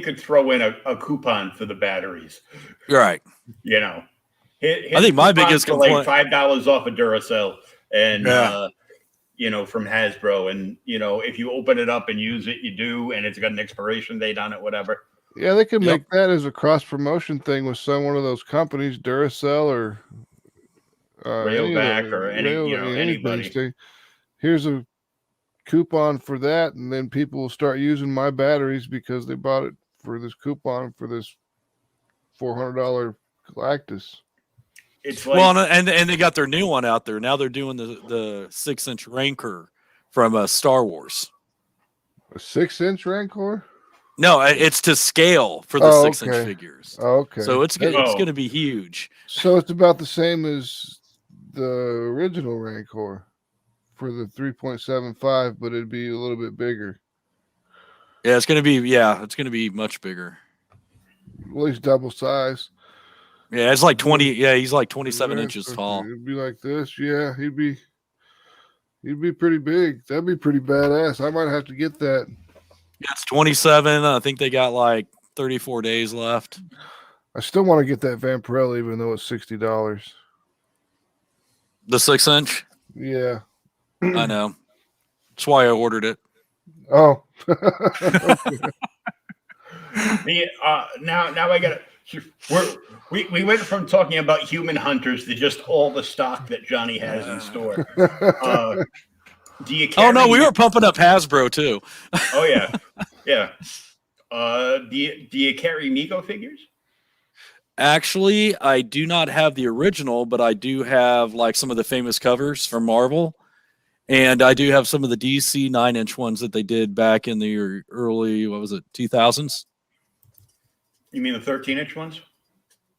could throw in a coupon for the batteries. Right. I think my biggest complaint, like $5 off a Duracell, and from Hasbro, and if you open it up and use it, you do, and it's got an expiration date on it, whatever. Yeah, they could make that as a cross promotion thing with one of those companies, Duracell or Rayovac or anybody. Here's a coupon for that, and then people will start using my batteries because they bought it for this coupon for this $400 Galactus. It's like, well, and they got their new one out there now. They're doing the 6-inch Rancor from Star Wars. A 6-inch Rancor? No, it's to scale for the 6-inch figures. Okay. So it's going to be huge. So it's about the same as the original Rancor for the 3.75, but it'd be a little bit bigger. Yeah, it's going to be much bigger. At least double size. Yeah, it's like 20. Yeah, he's like 27 inches tall. It'd be like this. Yeah, he'd be pretty big. That'd be pretty badass. I might have to get that. Yeah, it's 27. I think they got like 34 days left. I still want to get that Vampirella, even though it's $60. The 6-inch? Yeah. I know. That's why I ordered it. Oh. Now I got to. We went from talking about human hunters to just all the stock that Johnny has in store. Do you carry, we were pumping up Hasbro too. Oh yeah. Do you carry Mego figures? Actually, I do not have the original, but I do have like some of the famous covers from Marvel, and I do have some of the DC 9-inch ones that they did back in the early 2000s. You mean the 13-inch ones?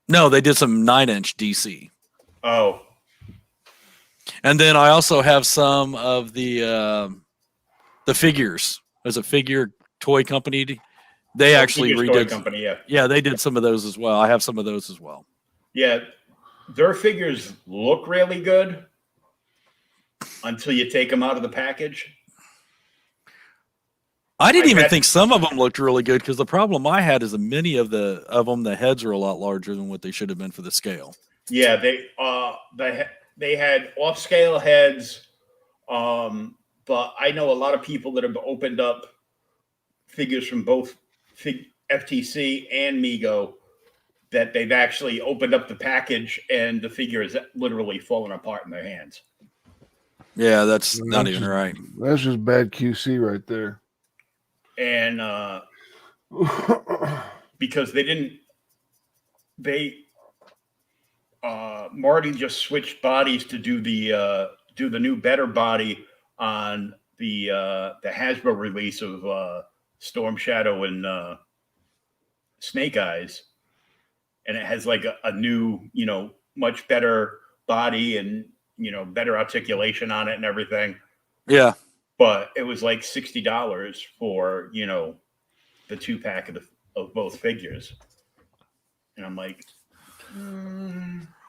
No, they did some 9-inch DC. Oh. And then I also have some of the figures. There's a figure toy company. They actually redid. Company, yeah, they did some of those as well. I have some of those as well. Yeah, their figures look really good until you take them out of the package. I didn't even think some of them looked really good, because the problem I had is that many of them, the heads are a lot larger than what they should have been for the scale. Yeah, they had off-scale heads, but I know a lot of people that have opened up figures from both FTC and Mego that they've actually opened up the package and the figure is literally falling apart in their hands. Yeah, that's not even right. That's just bad QC right there. And because Marty just switched bodies to do the new better body on the Hasbro release of Storm Shadow and Snake Eyes, and it has like a new, much better body and, better articulation on it and everything. Yeah. But it was like $60 for, the 2-pack of both figures. And I'm like,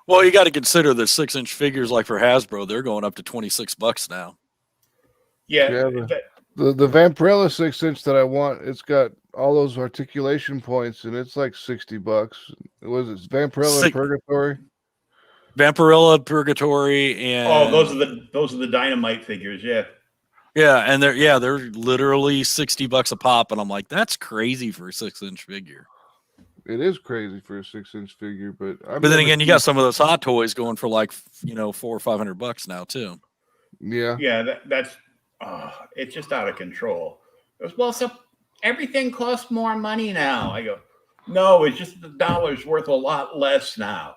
Well, you got to consider the 6-inch figures, like for Hasbro, they're going up to $26 now. Yeah. The Vampirella 6-inch that I want, it's got all those articulation points, and it's like $60. Was it Vampirella and Purgatory? Vampirella, Purgatory, and those are the Dynamite figures, yeah. Yeah, and they're literally $60 a pop, and I'm like, that's crazy for a 6-inch figure. It is crazy for a 6-inch figure, but then again, you got some of those Hot Toys going for like $400 or $500 now too. Yeah, yeah, that's it's just out of control. It was, well, so everything costs more money now. I go, no, it's just the dollar's worth a lot less now.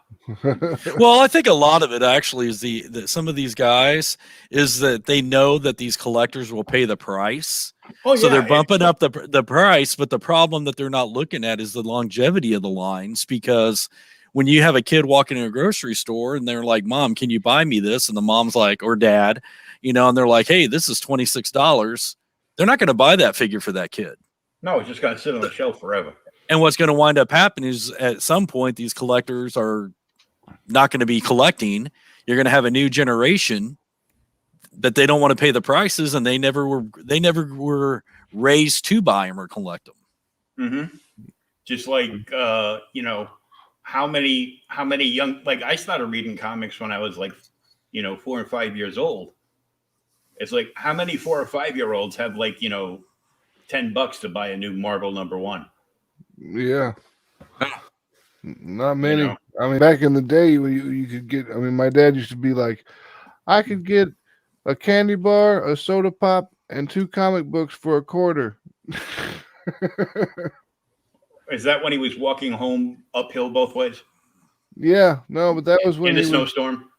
Well, I think a lot of it actually is the some of these guys is that they know that these collectors will pay the price. Oh, so they're bumping up the price, but the problem that they're not looking at is the longevity of the lines, because when you have a kid walking in a grocery store and they're like, "Mom, can you buy me this?" and the mom's like, or dad, and they're like, "Hey, this is $26." They're not going to buy that figure for that kid. No, it's just going to sit on the shelf forever. And what's going to wind up happening is at some point these collectors are not going to be collecting. You're going to have a new generation that they don't want to pay the prices, and they never were raised to buy them or collect them. Mm-hmm. Just like how many young, like, I started reading comics when I was like 4 and 5 years old. It's like, how many 4 or 5 year olds have like $10 to buy a new Marvel #1? Yeah. Not many. I mean, back in the day, when you could get, my dad used to be like, I could get a candy bar, a soda pop, and 2 comic books for $0.25. Is that when he was walking home uphill both ways? Yeah, no, but that was when in the snowstorm.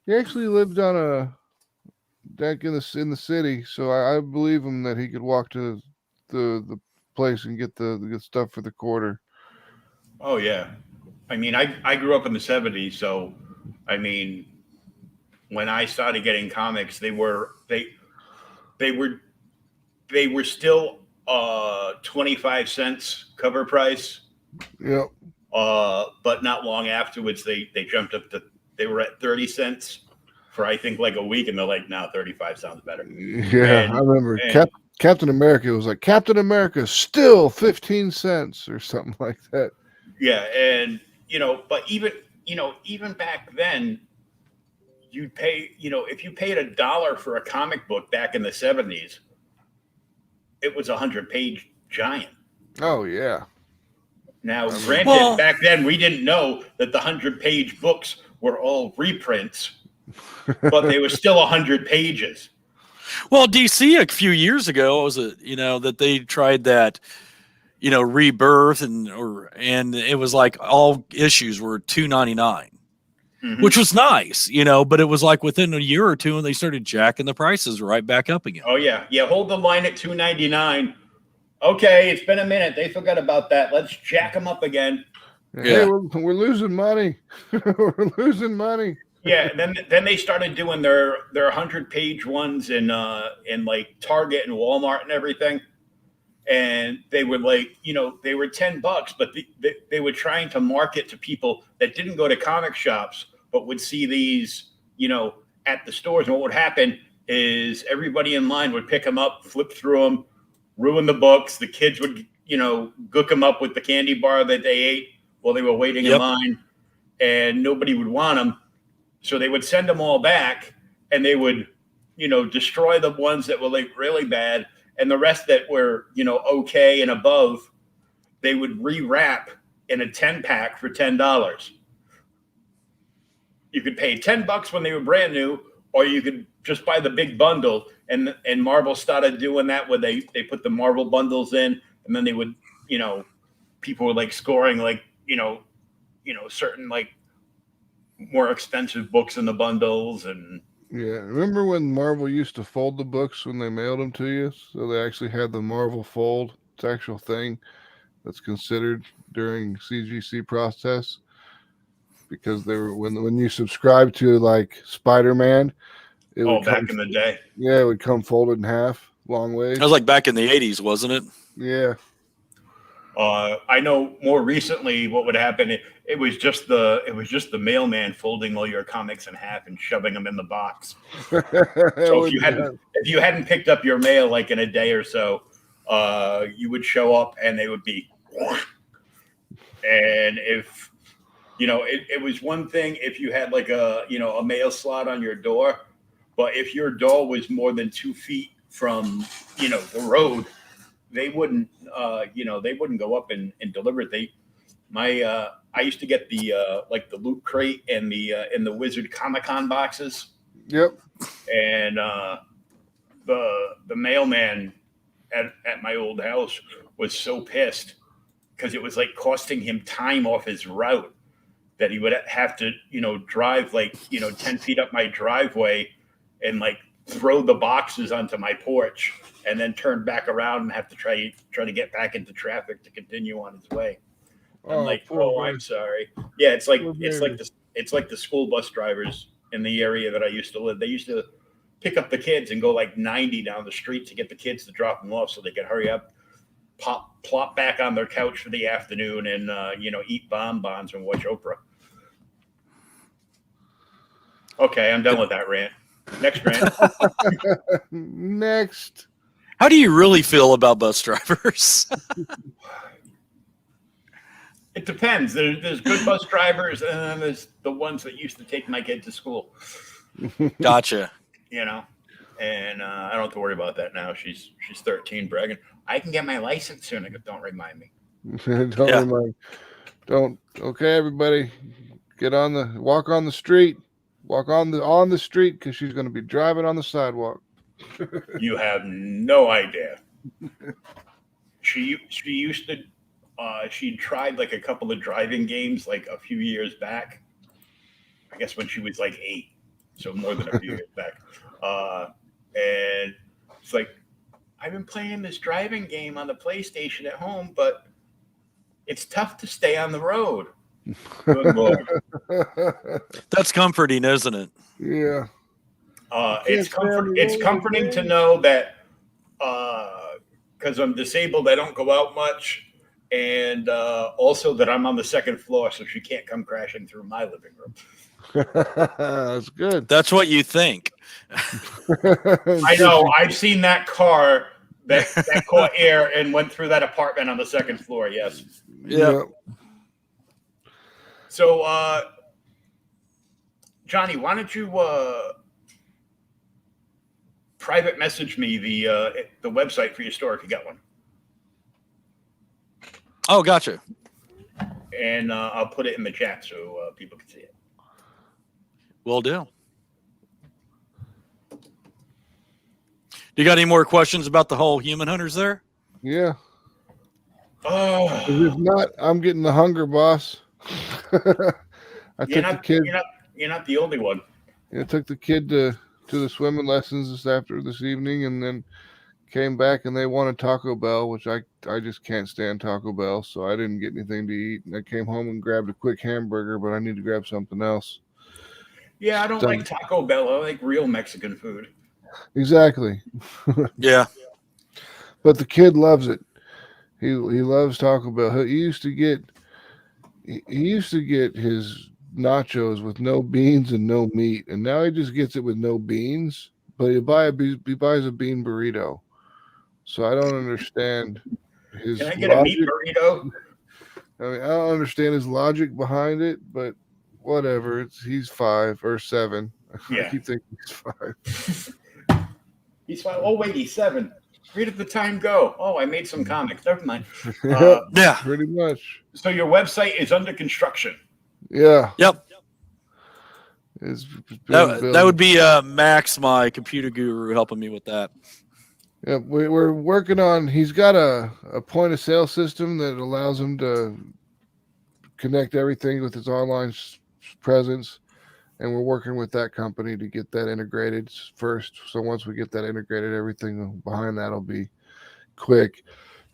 He actually lived on a deck in the city, so I believe him that he could walk to the place and get the stuff for the $0.25. Oh yeah, I mean, I grew up in the '70s, so I mean, when I started getting comics, they were still 25 cents cover price. Yep. But not long afterwards, they jumped up to, they were at 30 cents for, I think, like a week, and they're like, now 35 sounds better. Yeah, I remember Captain America was like, Captain America still 15 cents or something like that. Yeah, and but even back then, you'd pay, if you paid $1 for a comic book back in the '70s, it was a 100-page giant. Oh yeah. Now, granted, back then we didn't know that the 100-page books were all reprints, but they were still 100 pages. Well, DC a few years ago was that they tried that, Rebirth, and it was like all issues were $2.99, which was nice, but it was like within a year or two, and they started jacking the prices right back up again. Oh yeah, hold the line at $2.99. Okay, it's been a minute. They forgot about that. Let's jack them up again. Hey, we're losing money. We're losing money. Yeah, then they started doing their 100-page ones in like Target and Walmart and everything, and they were like, they were $10, but they were trying to market to people that didn't go to comic shops but would see these, at the stores. And what would happen is everybody in line would pick them up, flip through them, ruin the books. The kids would, gook them up with the candy bar that they ate while they were waiting in line, and nobody would want them. So they would send them all back, and they would, destroy the ones that were like really bad, and the rest that were, okay and above, they would rewrap in a 10-pack for $10. You could pay $10 when they were brand new, or you could just buy the big bundle. And Marvel started doing that, where they put the Marvel bundles in, and then they would, people were like scoring like, certain like more expensive books in the bundles. And yeah, remember when Marvel used to fold the books when they mailed them to you, so they actually had the Marvel fold? It's an actual thing that's considered during CGC process, because they were when you subscribe to like Spider-Man, it would back come, in the day. yeah, it would come folded in half, long ways. That was like back in the 80s, wasn't it? Yeah. I know more recently what would happen. It was just the mailman folding all your comics in half and shoving them in the box. So if you hadn't picked up your mail like in a day or so, you would show up and they would be. And if it was one thing if you had like a mail slot on your door, but if your door was more than 2 feet from the road, they wouldn't go up and deliver it. I used to get the like the Loot Crate and the Wizard Comic-Con boxes. Yep. And the mailman at my old house was so pissed because it was like costing him time off his route that he would have to drive like 10 feet up my driveway and like throw the boxes onto my porch and then turn back around and have to try to get back into traffic to continue on his way. I'm like, I'm sorry. Yeah, it's like the school bus drivers in the area that I used to live. They used to pick up the kids and go like 90 down the street to get the kids to drop them off so they could hurry up, plop back on their couch for the afternoon and eat bonbons and watch Oprah. Okay, I'm done with that rant. Next rant. Next. How do you really feel about bus drivers? It depends. There's good bus drivers, and then there's the ones that used to take my kid to school. Gotcha. And I don't have to worry about that now. She's 13, bragging, I can get my license soon. I go, don't remind me. Remind. Don't. Okay, everybody, walk on the street. Walk on the street because she's going to be driving on the sidewalk. You have no idea. She used to. She tried like a couple of driving games like a few years back. I guess when she was like 8, so more than a few years back. And it's like, I've been playing this driving game on the PlayStation at home, but it's tough to stay on the road. Good Lord. That's comforting, isn't it? Yeah. It's comforting to know that because I'm disabled, I don't go out much, and also that I'm on the second floor, so she can't come crashing through my living room. That's good. That's what you think. I know. I've seen that car that caught air and went through that apartment on the second floor. Yes. Yeah. So, Johnny, why don't you private message me the website for your store if you got one? Oh, gotcha. And I'll put it in the chat so people can see it. Will do. Do you got any more questions about the whole Human Hunters there? Yeah. Oh. If not, I'm getting the hunger, boss. You're not the only one. I took the kid to the swimming lessons this evening, and then came back and they wanted Taco Bell, which I just can't stand Taco Bell, so I didn't get anything to eat. And I came home and grabbed a quick hamburger, but I need to grab something else. Yeah, I don't like Taco Bell. I like real Mexican food. Exactly. Yeah. But the kid loves it. He loves Taco Bell. He used to get his nachos with no beans and no meat, and now he just gets it with no beans, but he buys a bean burrito. So I don't understand his Can I get logic. a meat burrito? I mean, I don't understand his logic behind it, but whatever. He's 5 or 7. Yeah. I keep thinking he's 5. He's 5. Oh wait, he's 7. Where did the time go? Oh, I made some comics. Never mind. Yeah, pretty much. So your website is under construction. Yeah. Yep. That would be Max, my computer guru, helping me with that. Yeah, we're working on. He's got a point of sale system that allows him to connect everything with his online presence, and we're working with that company to get that integrated first. So once we get that integrated, everything behind that will be quick.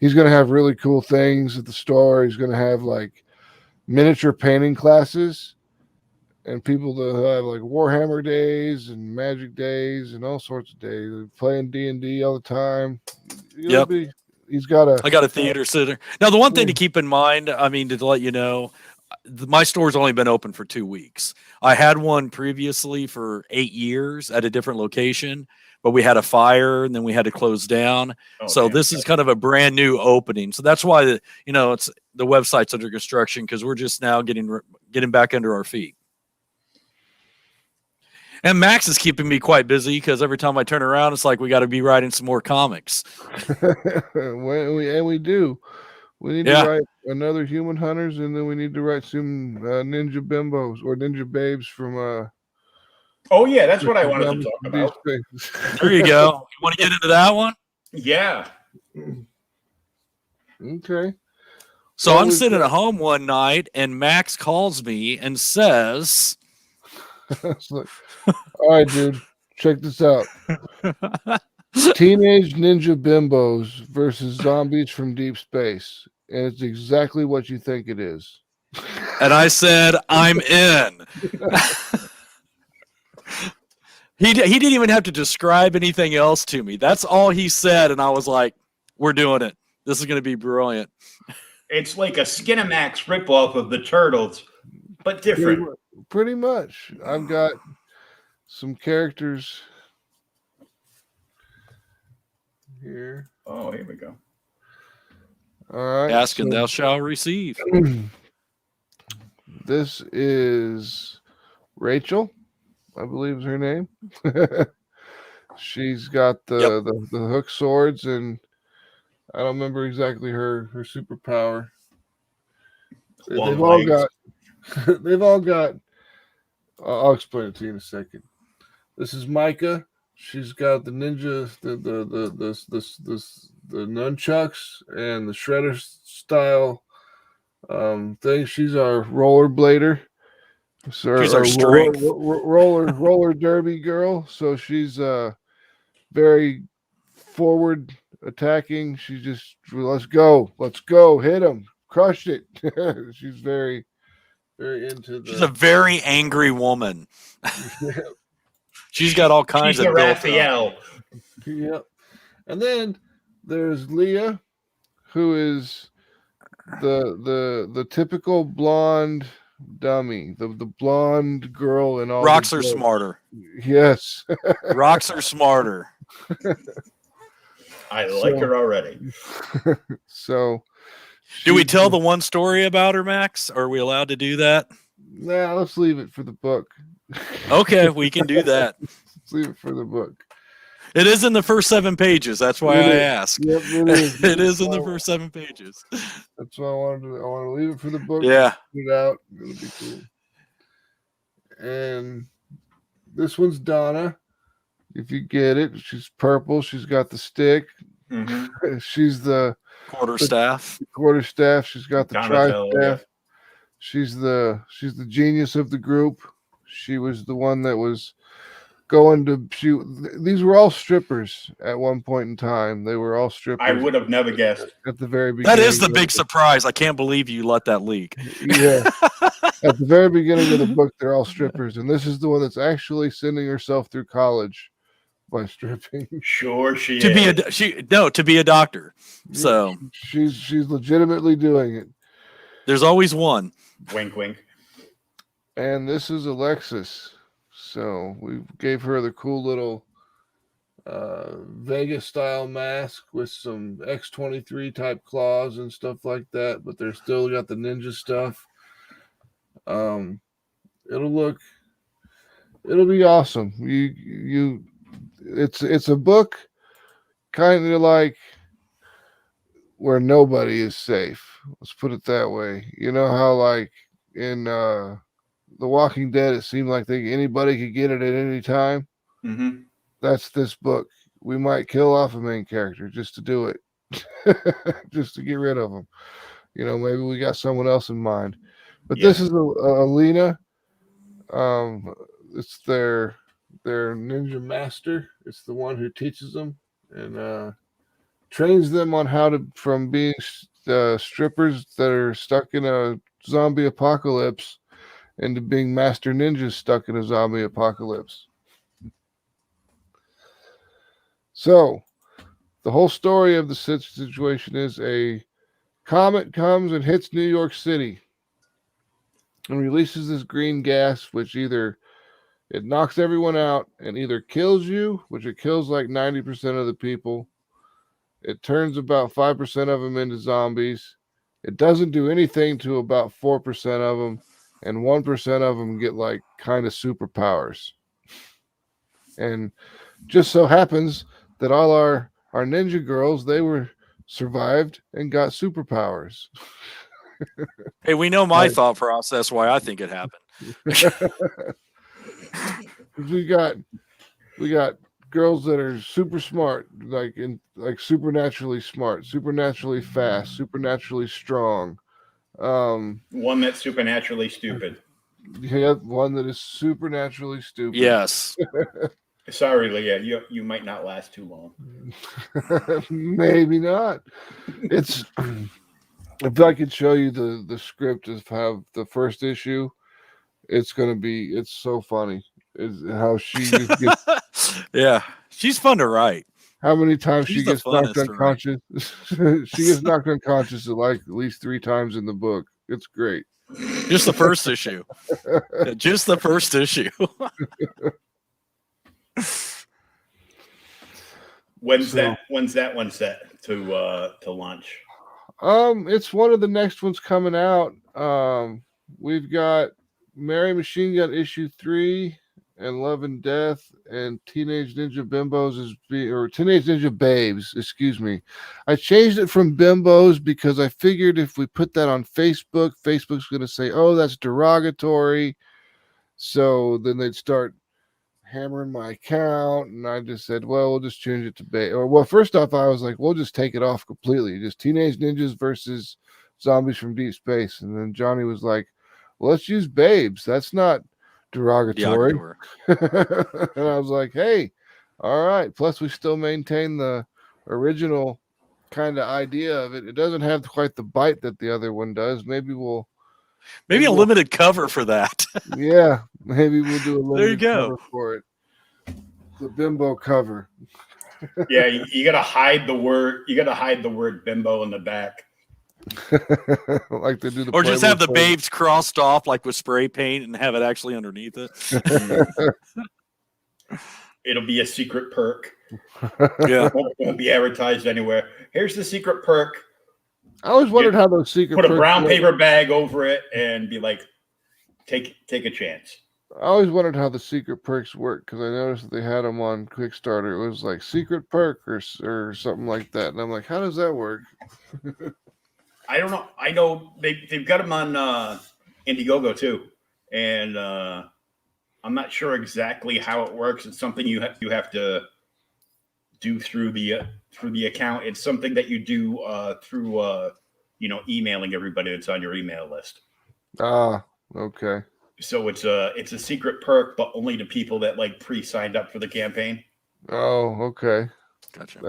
He's going to have really cool things at the store. He's going to have like miniature painting classes and people that have like Warhammer days and Magic days and all sorts of days. They're playing D&D all the time. Yep. He's got I got a theater sitter. Now, the one thing to keep in mind, I mean, to let you know, my store's only been open for 2 weeks. I had one previously for 8 years at a different location, but we had a fire and then we had to close down. So this is kind of a brand new opening. So that's why it's the website's under construction, because we're just now getting back under our feet. And Max is keeping me quite busy because every time I turn around, it's like we got to be writing some more comics. we do. We need to write another Human Hunters, and then we need to write some Ninja Bimbos or Ninja Babes from. Oh yeah, that's what I wanted to talk about. There you go. You want to get into that one? Yeah. Okay. So I'm sitting at home one night, and Max calls me and says, all right, dude, check this out. Teenage Ninja Bimbos versus zombies from deep space. And it's exactly what you think it is. And I said, I'm in. He didn't even have to describe anything else to me. That's all he said. And I was like, we're doing it. This is going to be brilliant. It's like a Skinamax ripoff of the Turtles, but different. Pretty much. I've got some characters here. Oh, here we go. All right. Ask and thou shalt receive. This is Rachel, I believe is her name. She's got the hook swords, and I don't remember exactly her superpower. They've all got. I'll explain it to you in a second. This is Micah. She's got the ninja, the nunchucks and the shredder style thing. She's our rollerblader. So she's our strength. roller derby girl. So she's very forward attacking. She's just let's go, hit him, crush it. She's very, very into. She's a very angry woman. She's got all kinds of Raphael. Yep. And then there's Leah, who is the typical blonde dummy, the blonde girl in all. Rocks are smarter. Yes. Rocks are smarter. I like her already. So do we tell the one story about her, Max? Are we allowed to do that? Nah, let's leave it for the book. Okay, we can do that. Let's leave it for the book. It is in the first 7 pages. That's why I asked. Yep, it is. It is in the first 7 pages. That's why I want to leave it for the book. Yeah. Put it out. It'll be cool. And this one's Donna. If you get it, she's purple. She's got the stick. Mm-hmm. She's the quarterstaff. She's got the tri-staff. She's the genius of the group. She was the one that was going to shoot. These were all strippers at one point in time. They were all strippers. I would have never guessed. At the very beginning. That is the big surprise. I can't believe you let that leak. Yeah. At the very beginning of the book, they're all strippers. And this is the one that's actually sending herself through college by stripping. Sure she to is. To be a doctor. So she's legitimately doing it. There's always one. Wink, wink. And this is Alexis. So we gave her the cool little Vegas style mask with some X-23 type claws and stuff like that, but they're still got the ninja stuff. It'll be awesome. It's a book kind of like where nobody is safe. Let's put it that way. You know how like in The Walking Dead, it seemed like anybody could get it at any time. Mm-hmm. That's this book. We might kill off a main character just to do it, just to get rid of them. You know, maybe we got someone else in mind. But this is Alina. It's their ninja master. It's the one who teaches them, and trains them on how to from being strippers that are stuck in a zombie apocalypse into being master ninjas stuck in a zombie apocalypse. So the whole story of the situation is a comet comes and hits New York City and releases this green gas, which either it knocks everyone out and either kills you, which it kills like 90% of the people. It turns about 5% of them into zombies. It doesn't do anything to about 4% of them, and 1% of them get like kind of superpowers. And just so happens that all our ninja girls, they were survived and got superpowers. Hey, we know my thought process why I think it happened. we got girls that are super smart, like supernaturally smart, supernaturally fast, supernaturally strong. One that's supernaturally stupid. Yeah, one that is supernaturally stupid. Yes. Sorry, Leah, you might not last too long. Maybe not. It's if I could show you the script of how the first issue, it's so funny. Is how she just gets, yeah, she's fun to write. How many times she gets knocked unconscious? She gets knocked unconscious like at least 3 times in the book. It's great. Just the first issue. Just the first issue. When's that one set to launch? It's one of the next ones coming out. We've got Mary Machine Gun issue 3 and Love and Death and Teenage Ninja Bimbos or Teenage Ninja Babes, excuse me. I changed it from Bimbos because I figured if we put that on Facebook, Facebook's going to say, oh, that's derogatory. So then they'd start hammering my account, and I just said, well, we'll just change it to Babe. Or, well, first off, I was like, we'll just take it off completely. Just Teenage Ninjas versus Zombies from Deep Space. And then Johnny was like, well, let's use Babes. That's not derogatory. And I was like, hey, all right. Plus, we still maintain the original kind of idea of it. It doesn't have quite the bite that the other one does. Maybe a limited cover for that. Yeah, maybe we'll do a limited there you cover for it. The Bimbo cover. Yeah, you gotta hide the word. You gotta hide the word bimbo in the back. Like they do the or just have the babes crossed off like with spray paint and have it actually underneath it. It'll be a secret perk. Yeah, won't be advertised anywhere. Here's the secret perk. I always wondered how those secret put a brown paper bag over it and be like, take a chance. I always wondered how the secret perks work because I noticed that they had them on Kickstarter. It was like secret perk or something like that, and I'm like, how does that work? I don't know. I know they've got them on Indiegogo too, and I'm not sure exactly how it works. It's something you have to do through the account. It's something that you do through emailing everybody that's on your email list. Ah, okay. So it's a secret perk, but only to people that like pre-signed up for the campaign. Oh, okay. Gotcha.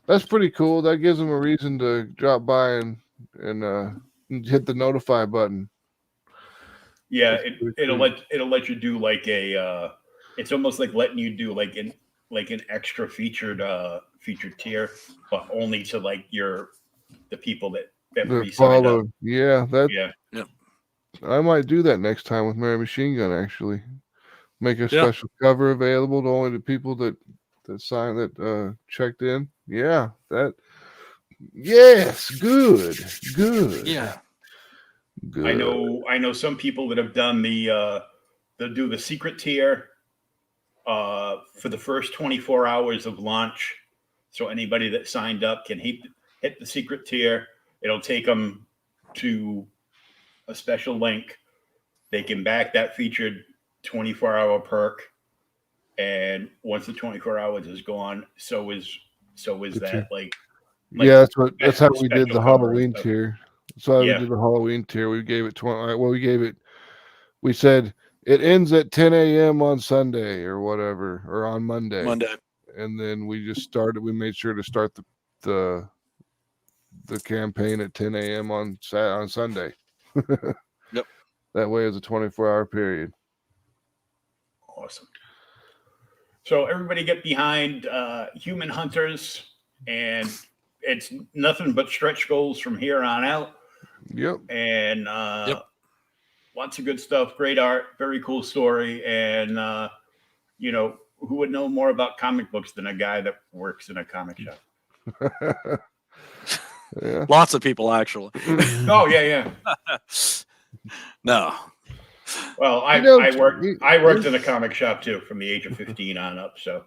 That's pretty cool. That gives them a reason to drop by and hit the notify button. Yeah, it'll let you do like a. It's almost like letting you do like an extra featured tier, but only to like the people that follow. Yeah, yeah. I might do that next time with Mary Machine Gun. Actually, make a special cover available to only the people that signed that checked in. Yeah, that. Yes, good. Yeah, good. I know some people that have done they'll do the secret tier for the first 24 hours of launch. So anybody that signed up can hit the secret tier. It'll take them to a special link. They can back that featured 24-hour perk, and once the 24 hours is gone, so is that like yeah, that's how we did the Halloween tier. So we did the Halloween tier. We gave it 20. Well, we said it ends at 10 a.m. on Sunday or whatever, or on Monday. Monday. And then we just started. We made sure to start the campaign at 10 a.m. on Sunday. Yep. That way it's a 24-hour period. Awesome. So everybody get behind Human Hunters, and it's nothing but stretch goals from here on out. Yep. And lots of good stuff, great art, very cool story. And, who would know more about comic books than a guy that works in a comic shop? Yeah. Lots of people, actually. Oh, yeah. No. Well, I worked in a comic shop too, from the age of 15 on up. So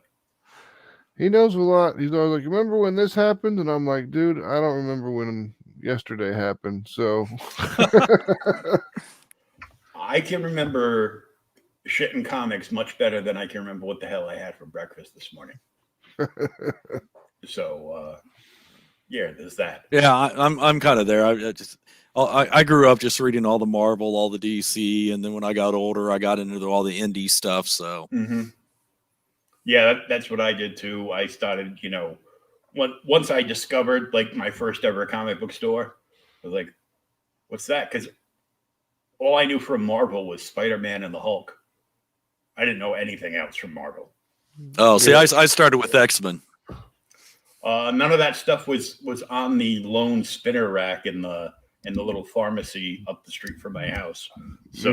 he knows a lot. He's always like, "Remember when this happened?" And I'm like, "Dude, I don't remember when yesterday happened." So I can remember shit in comics much better than I can remember what the hell I had for breakfast this morning. So yeah, there's that. Yeah, I'm kind of there. I grew up just reading all the Marvel, all the DC, and then when I got older, I got into all the indie stuff. So yeah, that's what I did too. I started, once I discovered like my first ever comic book store, I was like, "What's that?" Because all I knew from Marvel was Spider-Man and the Hulk. I didn't know anything else from Marvel. Oh, see, I started with X-Men. None of that stuff was on the lone spinner rack in the little pharmacy up the street from my house. So,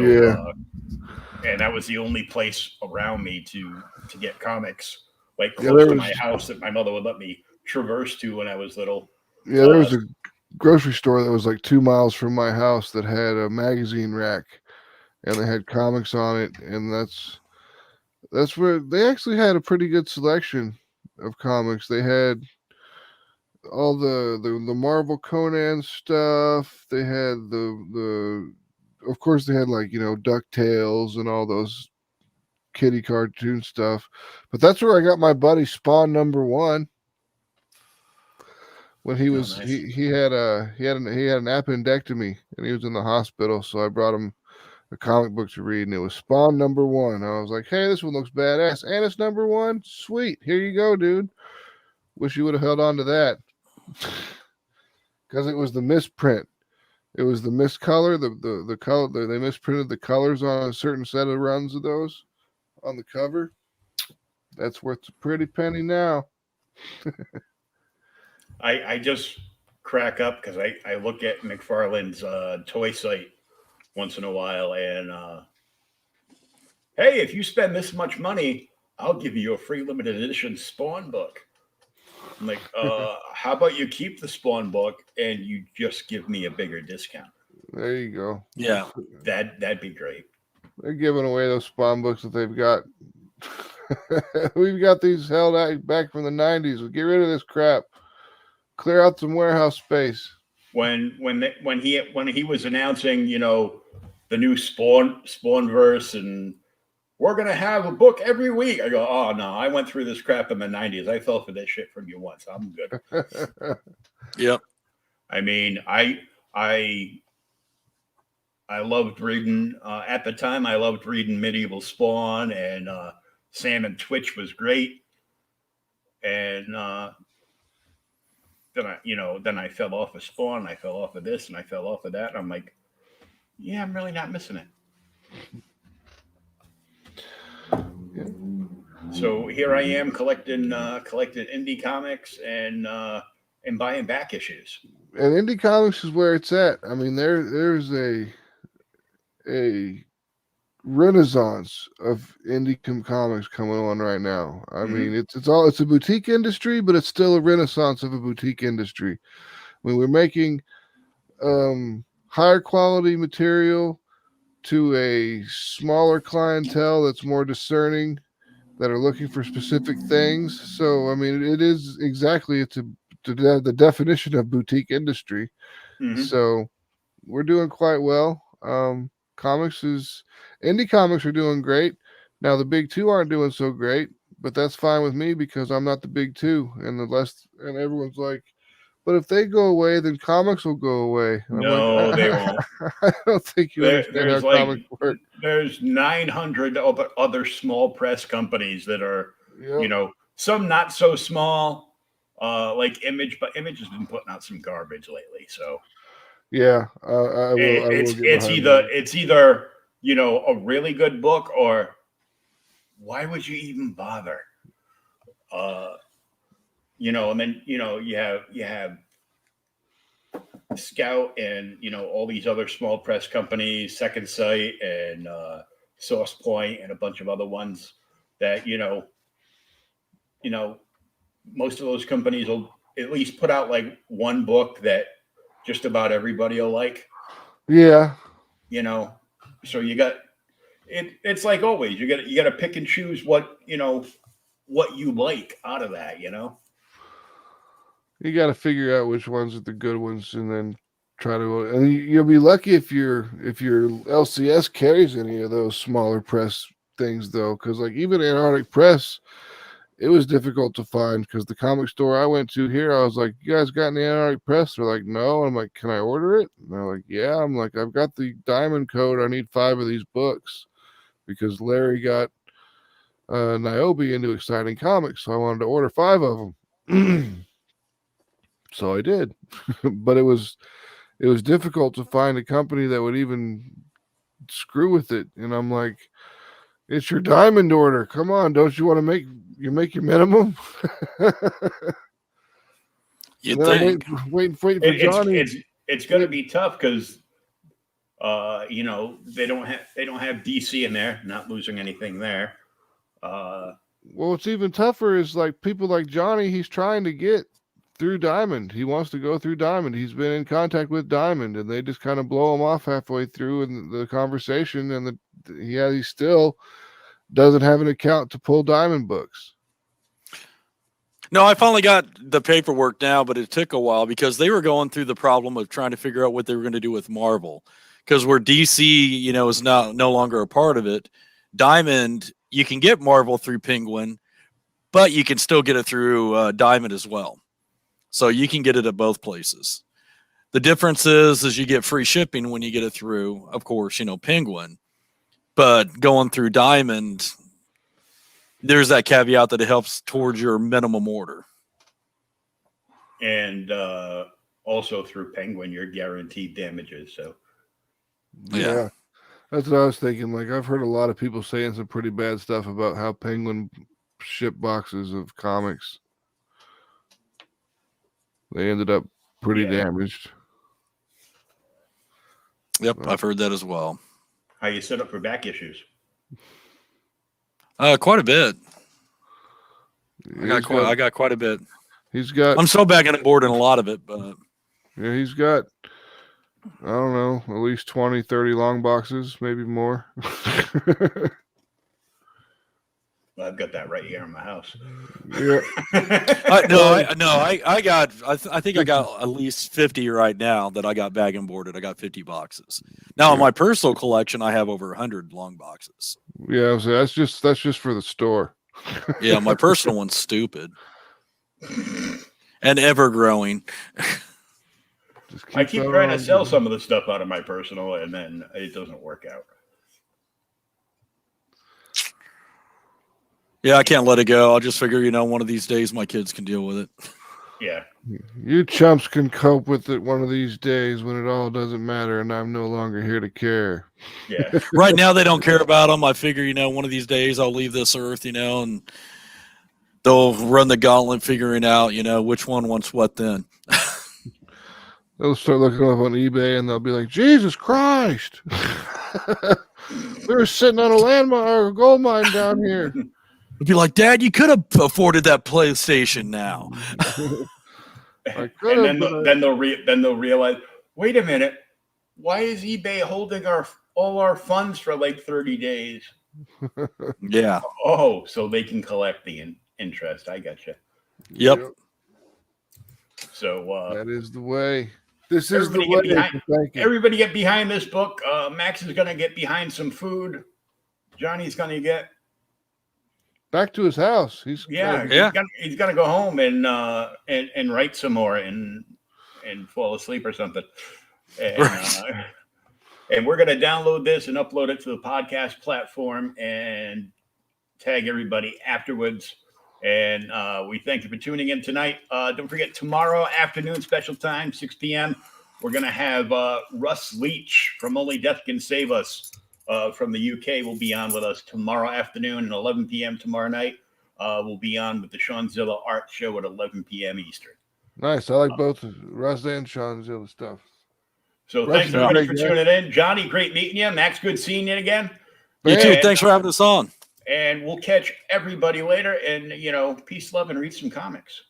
and that was the only place around me to get comics, like close to my house, that my mother would let me traverse to when I was little. Yeah, there was a grocery store that was like 2 miles from my house that had a magazine rack, and they had comics on it, and that's where they actually had a pretty good selection of comics. They had all the Marvel Conan stuff. They had the of course they had like, DuckTales and all those kitty cartoon stuff. But that's where I got my buddy Spawn #1. When he was nice. he had an appendectomy and he was in the hospital, so I brought him a comic book to read, and it was Spawn #1. I was like, "Hey, this one looks badass, and it's #1. Sweet, here you go, dude. Wish you would have held on to that." Because it was the misprint. It was the miscolor, the color. They misprinted the colors on a certain set of runs of those on the cover. That's worth a pretty penny now. I just crack up because I look at McFarlane's toy site once in a while, and hey, if you spend this much money, I'll give you a free limited edition Spawn book. I'm like, how about you keep the Spawn book and you just give me a bigger discount? There you go. Yeah, that'd be great. They're giving away those Spawn books that they've got. We've got these held out back from the 90s. We'll get rid of this crap. Clear out some warehouse space. When he was announcing, the new Spawnverse, and we're gonna have a book every week, I go, oh no, I went through this crap in the 90s. I fell for this shit from you once. I'm good. Yep. I mean, I loved reading at the time. I loved reading Medieval Spawn, and Sam and Twitch was great. And then I fell off of Spawn. I fell off of this, and I fell off of that. And I'm like, yeah, I'm really not missing it. Yeah. So here I am collecting indie comics and buying back issues. And indie comics is where it's at. I mean, there's a renaissance of indie comics coming on right now. I mean, it's a boutique industry, but it's still a renaissance of a boutique industry. I mean, we're making higher quality material to a smaller clientele that's more discerning, that are looking for specific things. So, I mean, it is exactly the definition of boutique industry. So we're doing quite well. Indie comics are doing great. Now the big two aren't doing so great, but that's fine with me because I'm not the big two. And everyone's like, but if they go away, then comics will go away. And no, they won't. I don't think you understand how comics work. There's 900 other small press companies that are, some not so small, like Image, but Image has been putting out some garbage lately. So yeah, I will get behind that. It's either a really good book, or why would you even bother? And then you have Scout and all these other small press companies, Second Sight and Source Point and a bunch of other ones that most of those companies will at least put out like one book that just about everybody will like. Yeah. So you got it. It's like always, you got to pick and choose what you like out of that. You got to figure out which ones are the good ones, and then try to. And you'll be lucky if your LCS carries any of those smaller press things, though, because like even Antarctic Press, it was difficult to find because the comic store I went to here, I was like, "You guys got any Antarctic Press?" They're like, "No." I'm like, "Can I order it?" And they're like, "Yeah." I'm like, "I've got the diamond code. I need 5 of these books because Larry got Niobe into Exciting Comics, so I wanted to order 5 of them." So I did, but it was difficult to find a company that would even screw with it. And I'm like, "It's your diamond order. Come on, don't you want to make your minimum?" You'd think. I'm waiting for Johnny. It's going to be tough because they don't have DC in there, not losing anything there. Well, what's even tougher is like people like Johnny. He's trying to get through Diamond. He wants to go through Diamond. He's been in contact with Diamond, and they just kind of blow him off halfway through in the conversation. And he still doesn't have an account to pull Diamond books. No, I finally got the paperwork now, but it took a while because they were going through the problem of trying to figure out what they were going to do with Marvel. Because where DC, is no longer a part of it, Diamond, you can get Marvel through Penguin, but you can still get it through Diamond as well. So you can get it at both places. The difference is you get free shipping when you get it through, of course, Penguin. But going through Diamond, there's that caveat that it helps towards your minimum order. And also through Penguin, you're guaranteed damages. So yeah, that's what I was thinking. Like I've heard a lot of people saying some pretty bad stuff about how Penguin ship boxes of comics. They ended up pretty damaged. Yep, I've heard that as well. How you set up for back issues? Quite a bit. I got quite a bit. I'm still back on board in a lot of it, but yeah, he's got, I don't know, at least 20, 30 long boxes, maybe more. Well, I've got that right here in my house. Yeah. I think I got at least 50 right now that I got bag and boarded. I got 50 boxes. Now in my personal collection, I have over 100 long boxes. Yeah, so that's just for the store. Yeah, my personal one's stupid and ever growing. I keep trying to sell some of the stuff out of my personal, and then it doesn't work out. Yeah, I can't let it go. I'll just figure, one of these days my kids can deal with it. Yeah. You chumps can cope with it one of these days when it all doesn't matter and I'm no longer here to care. Yeah. Right now they don't care about them. I figure, one of these days I'll leave this earth, and they'll run the gauntlet figuring out, which one wants what then. They'll start looking up on eBay and they'll be like, Jesus Christ. We were sitting on a landmine or a gold mine down here. It'd be like, Dad, you could have afforded that PlayStation now. And then they'll realize, wait a minute, why is eBay holding all our funds for like 30 days? Yeah. Oh, so they can collect the interest. I gotcha. Yep. So that is the way. This is the way. Everybody get behind this book. Max is going to get behind some food. Johnny's going to get back to his house. He's gonna go home and write some more and fall asleep or something. And, and we're gonna download this and upload it to the podcast platform and tag everybody afterwards. And we thank you for tuning in tonight. Don't forget, tomorrow afternoon, special time, 6 p.m., we're going to have Russ Leach from Only Death Can Save Us from the UK will be on with us tomorrow afternoon and 11 p.m. tomorrow night. We'll be on with the Sean Zilla Art Show at 11 p.m. Eastern. Nice. I like both Russ and Sean Zilla stuff. So thanks everybody for tuning in. Johnny, great meeting you. Max, good seeing you again. You too. Thanks for having us on. And we'll catch everybody later. And, peace, love, and read some comics.